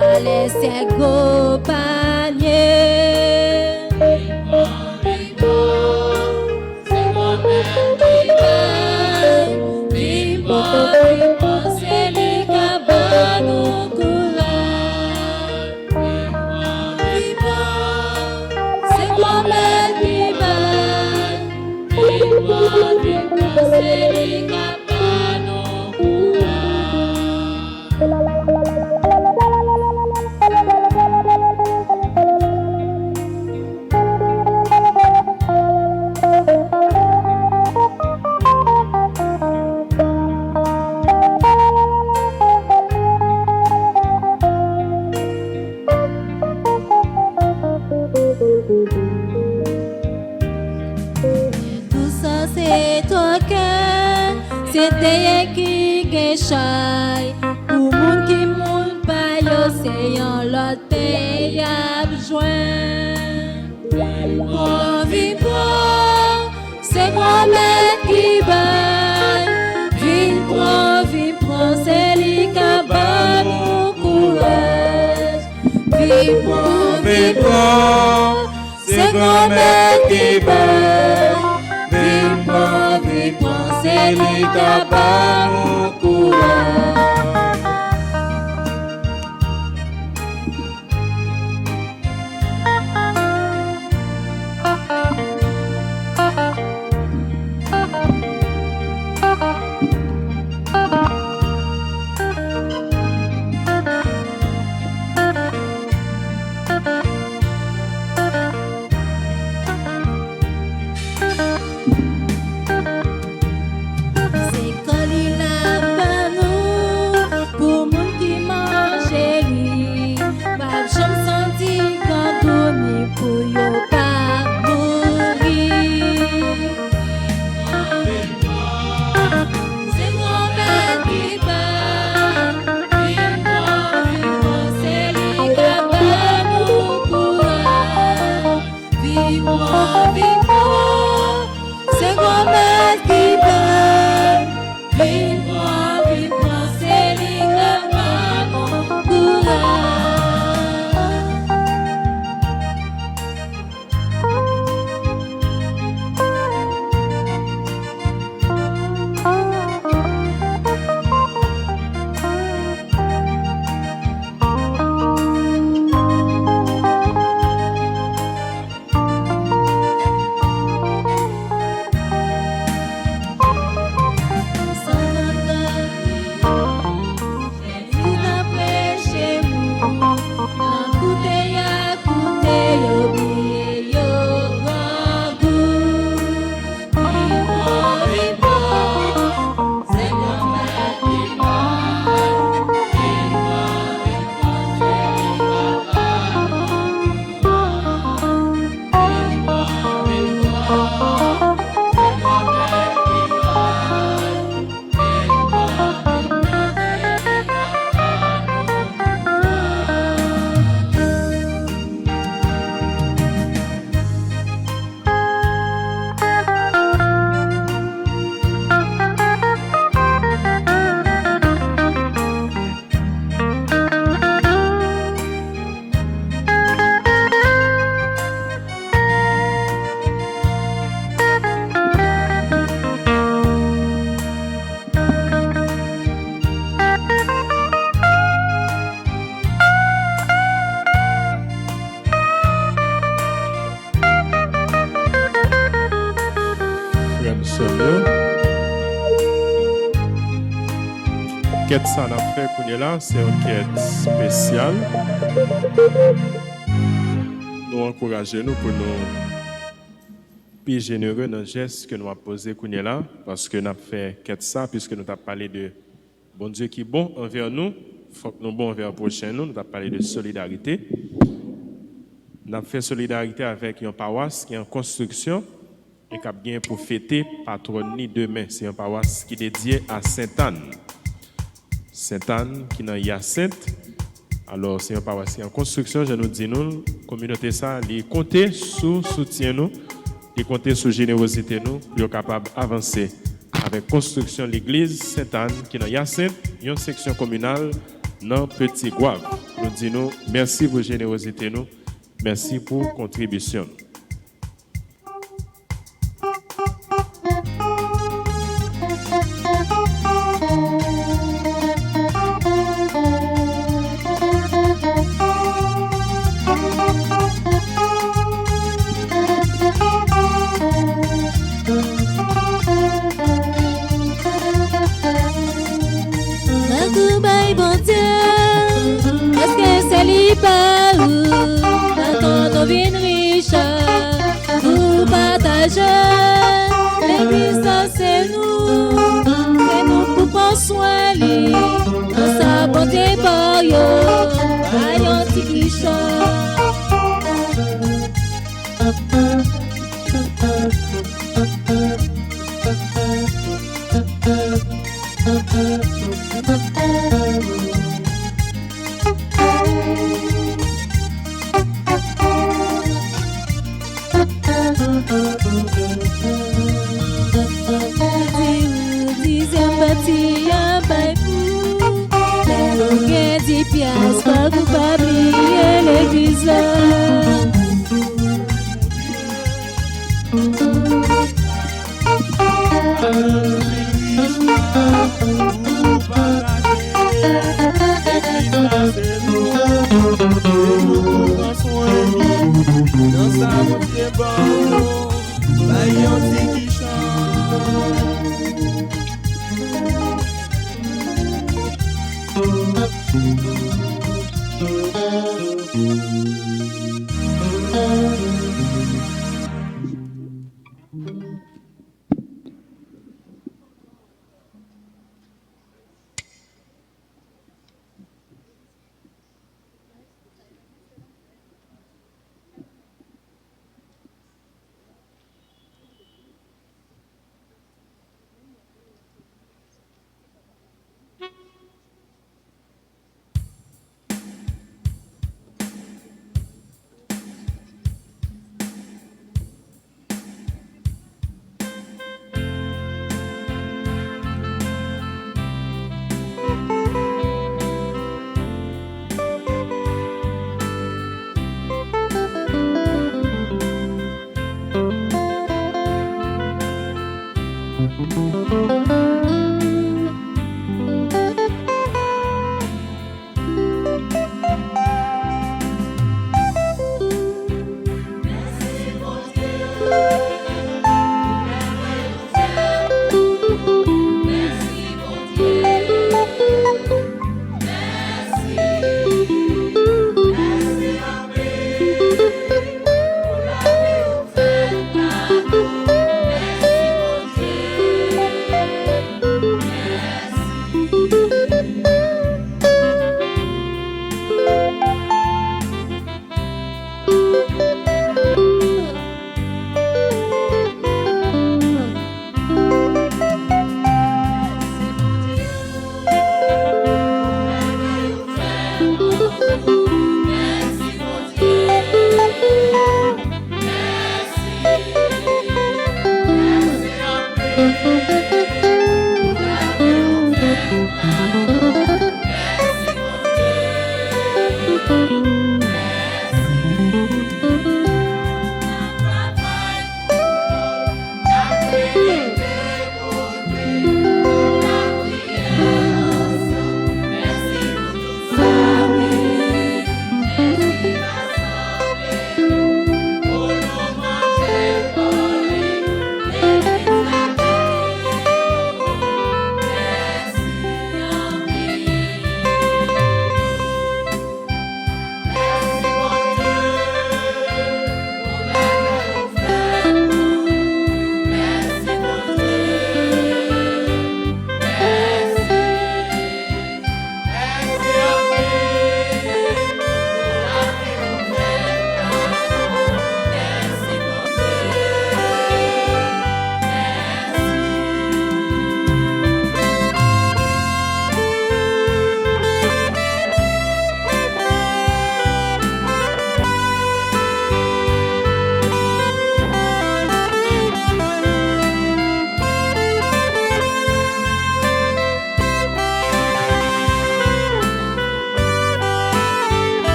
pas laisser gros panier. C'est moi-même qui baille. Vivo, c'est lui qui bat nous courage. Vivo, c'est moi-même qui baille. Vivo, c'est lui qui bat nous tout ça c'est toi que c'était qui gagne pour moun qui moun pa yo c'est un lot pays a besoin pour vivre c'est moi-même qui baille vivre c'est lui qui bat nous courage vivre c'est moi-même qui baille vivre c'est lui qui bat nous courage. Quête ça n'a fait qu'on là, c'est une quête spéciale. Nous encourageons nous pour nous plus généreux dans le geste que nous avons posé qu'on là, parce que nous avons fait quête ça, puisque nous avons parlé de bon Dieu qui est bon envers nous, il faut que nous bon envers le prochain nous avons parlé de solidarité. Nous avons fait solidarité avec une paroisse qui est en construction et qui a bien pour fêter patronnie demain. C'est une paroisse qui est dédiée à Sainte-Anne. Sainte-Anne qui est dans Hyacinthe. Alors, c'est une paroisse qui est en construction. Je nous dis, nous, communauté ça, les compter sur soutien nous, les compter sur générosité nous, pour être capable d'avancer avec construction de l'église Sainte-Anne qui est dans Hyacinthe, une section communale dans Petit Gouave. nous disons merci pour la générosité, nous. Merci pour la contribution. L'église, c'est nous pour prendre soin de dans sa bonté par yo, ayant qui pièces, pas vous pas oublier l'église. Dans sa beauté bon, vaillant qui chante.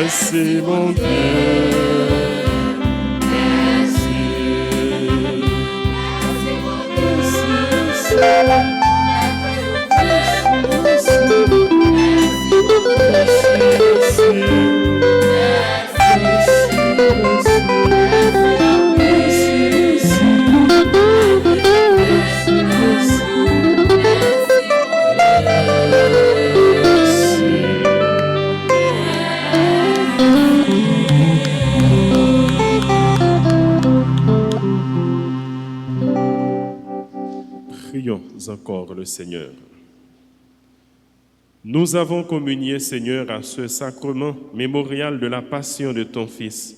Merci mon Dieu. Prions encore le Seigneur. Nous avons communié, Seigneur, à ce sacrement mémorial de la passion de ton Fils.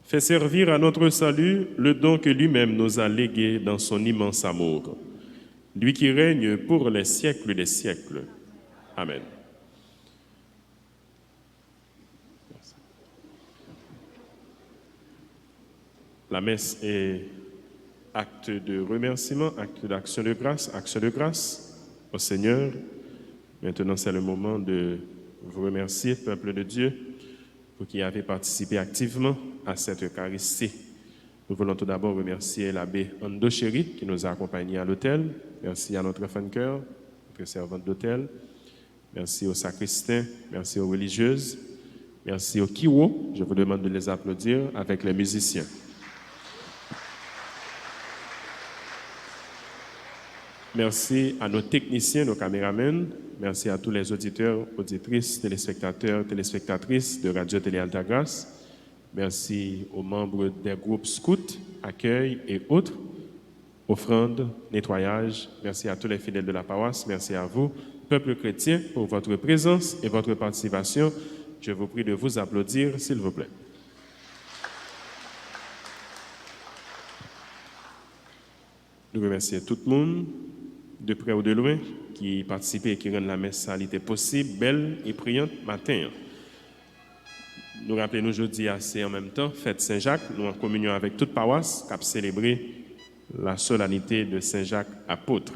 Fais servir à notre salut le don que lui-même nous a légué dans son immense amour. Lui qui règne pour les siècles des siècles. Amen. La messe est acte de remerciement, acte d'action de grâce au Seigneur. Maintenant, c'est le moment de vous remercier, peuple de Dieu, pour qui avez participé activement à cette Eucharistie. Nous voulons tout d'abord remercier l'abbé Ando Chéri qui nous a accompagnés à l'hôtel. Merci à notre fan chœur, notre servante d'hôtel. Merci aux sacristains, merci aux religieuses, merci aux kiwo. Je vous demande de les applaudir avec les musiciens. Merci à nos techniciens, nos caméramens. Merci à tous les auditeurs, auditrices, téléspectateurs, téléspectatrices de Radio Télé Altagrace. Merci aux membres des groupes scouts, accueil et autres, offrandes, nettoyage. Merci à tous les fidèles de la paroisse. Merci à vous, peuple chrétien, pour votre présence et votre participation. Je vous prie de vous applaudir, s'il vous plaît. Nous remercions tout le monde, de près ou de loin, qui participait et qui rend la messe salité possible, belle et priante matin. Nous rappelons aujourd'hui assez en même temps, fête Saint-Jacques, nous en communion avec toute paroisse, qui a célébré la solennité de Saint-Jacques apôtre.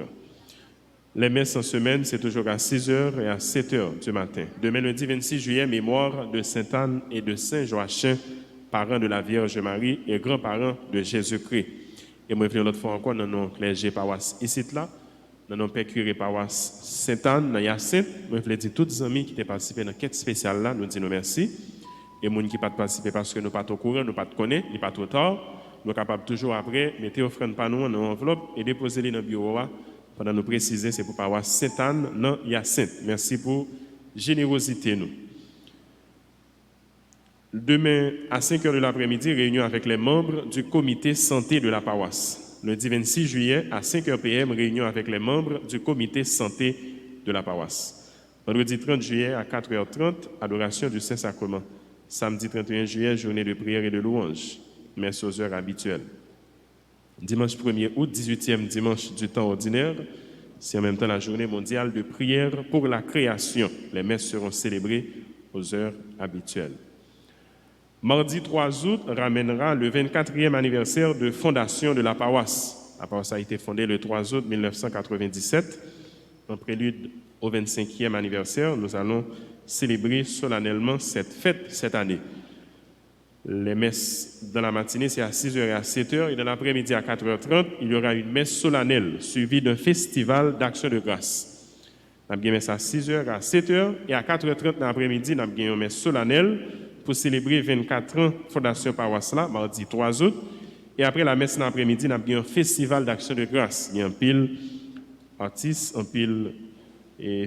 Les messes en semaine, c'est toujours à 6h et à 7h du matin. Demain, lundi 26 juillet, mémoire de Sainte-Anne et de Saint-Joachim, parents de la Vierge Marie et grands-parents de Jésus-Christ. Et moi, je viens l'autre fois encore dans nos clergés paroisse ici, là, dans nos pères curés paroisse Sainte-Anne, dans Yacinthe. Moi, je voulais dire tous les amis qui ont participé dans cette quête spéciale là, nous disons merci. Et les gens qui n'ont pas participé parce que nous ne sommes pas au courant, nous ne sommes pas connaître, il n'est pas trop tard. Nous sommes capables toujours après, mettre offrande par nous dans l'enveloppe et déposer les dans le bureau pendant nous préciser, c'est pour paroisse Sainte-Anne, dans Yacinthe. Merci pour générosité nous. Demain, à 5h de l'après-midi, réunion avec les membres du comité santé de la paroisse. Lundi 26 juillet, à 5h p.m., réunion avec les membres du comité santé de la paroisse. Vendredi 30 juillet, à 4h30, adoration du Saint-Sacrement. Samedi 31 juillet, journée de prière et de louange. Messe aux heures habituelles. Dimanche 1er août, 18e dimanche du temps ordinaire, c'est en même temps la journée mondiale de prière pour la création. Les messes seront célébrées aux heures habituelles. Mardi 3 août ramènera le 24e anniversaire de fondation de la paroisse. La paroisse a été fondée le 3 août 1997. En prélude au 25e anniversaire, nous allons célébrer solennellement cette fête cette année. Les messes dans la matinée, c'est à 6h et à 7h, et dans l'après-midi à 4h30, il y aura une messe solennelle suivie d'un festival d'action de grâce. Nous avons une messe à 6h, à 7h, et à 4h30 dans l'après-midi, nous avons une messe solennelle pour célébrer 24 ans Fondation Paroisse là, mardi 3 août, Et après la messe dans l'après-midi, nous avons un festival d'action de grâce. Il y a un pile artistes, un pile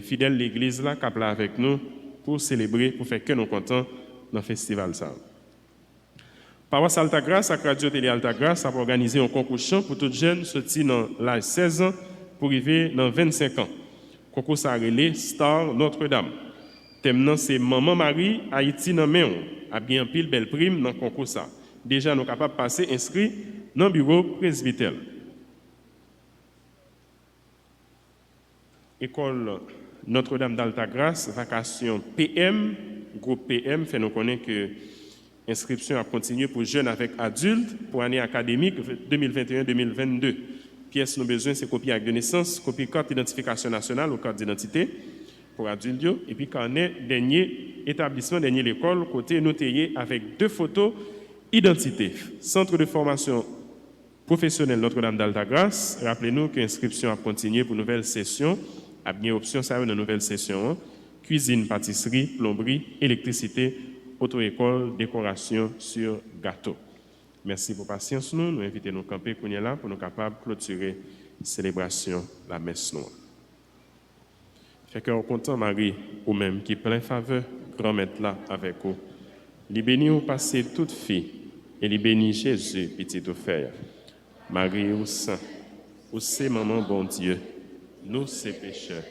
fidèles de l'église là, qui sont là avec nous pour célébrer, pour faire que nous contents dans le festival. Paroisse Alta Grâce, à Radio Télé Alta Grâce, a organisé un concours chant pour tous jeunes sortis dans l'âge 16 ans pour arriver dans 25 ans. Le concours s'est relé Star Notre-Dame. Thème c'est Maman Marie, Haïti dans Méon. A bien pile belle prime dans le concours. Déjà, nous sommes capables de passer inscrits dans le bureau presbytère. École Notre-Dame d'Alta Grâce, vacation PM, groupe PM, fait nous connaître que l'inscription a continué pour jeunes avec adultes pour l'année académique 2021-2022. Pièces nous besoin, c'est copie acte de naissance, copie carte d'identification nationale ou carte d'identité pour adultes, et puis carnet dernier établissement, dernier l'école, côté noté avec 2 photos identité. Centre de formation professionnelle Notre-Dame d'Alta Grâce, rappelez-nous que l'inscription a continué pour nouvelle session, a bien option ça une nouvelle session, cuisine, pâtisserie, plomberie, électricité, auto-école, décoration sur gâteau. Merci pour patience nous. Nous invitons nos camper pour nous pour nous capables de clôturer la célébration la messe noire. Fait que content Marie ou même qui plein faveur, grand maître là avec vous. Li béni ou passer toute fille et li béni Jésus petit offert. Marie ou saint, ou c'est maman bon Dieu, nous c'est pécheurs.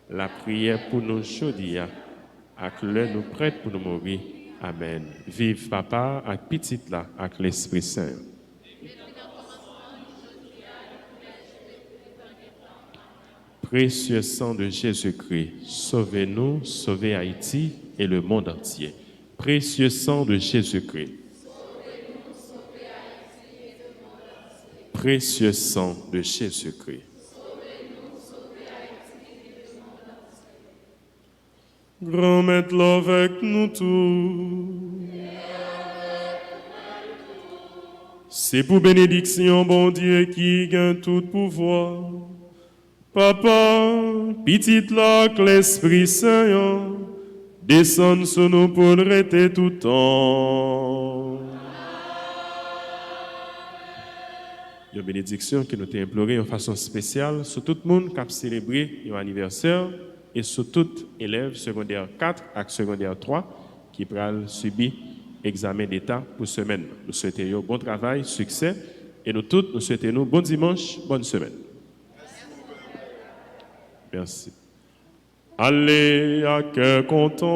La prière pour nous aujourd'hui, avec l'heure nous prête pour nous mourir. Amen. Vive papa avec petite là, avec l'Esprit Saint. Précieux sang de Jésus-Christ, sauvez-nous, sauvez Haïti et le monde entier. Précieux sang de Jésus-Christ. Précieux sang de Jésus-Christ. Grand maître avec nous tous. C'est pour bénédiction, bon Dieu, qui gagne tout pouvoir. Papa, petite là, que l'Esprit Saint, descend sur nous pour le rester tout le temps. Une bénédiction que nous t'ai implorée en façon spéciale sur tout le monde qui a célébré un anniversaire et sur tout élève secondaire 4 et secondaire 3 qui pourra subir examen d'État pour semaine. Nous souhaitons bon travail, succès et nous tous, nous souhaitons bon dimanche, bonne semaine. Merci. Allez à cœur content.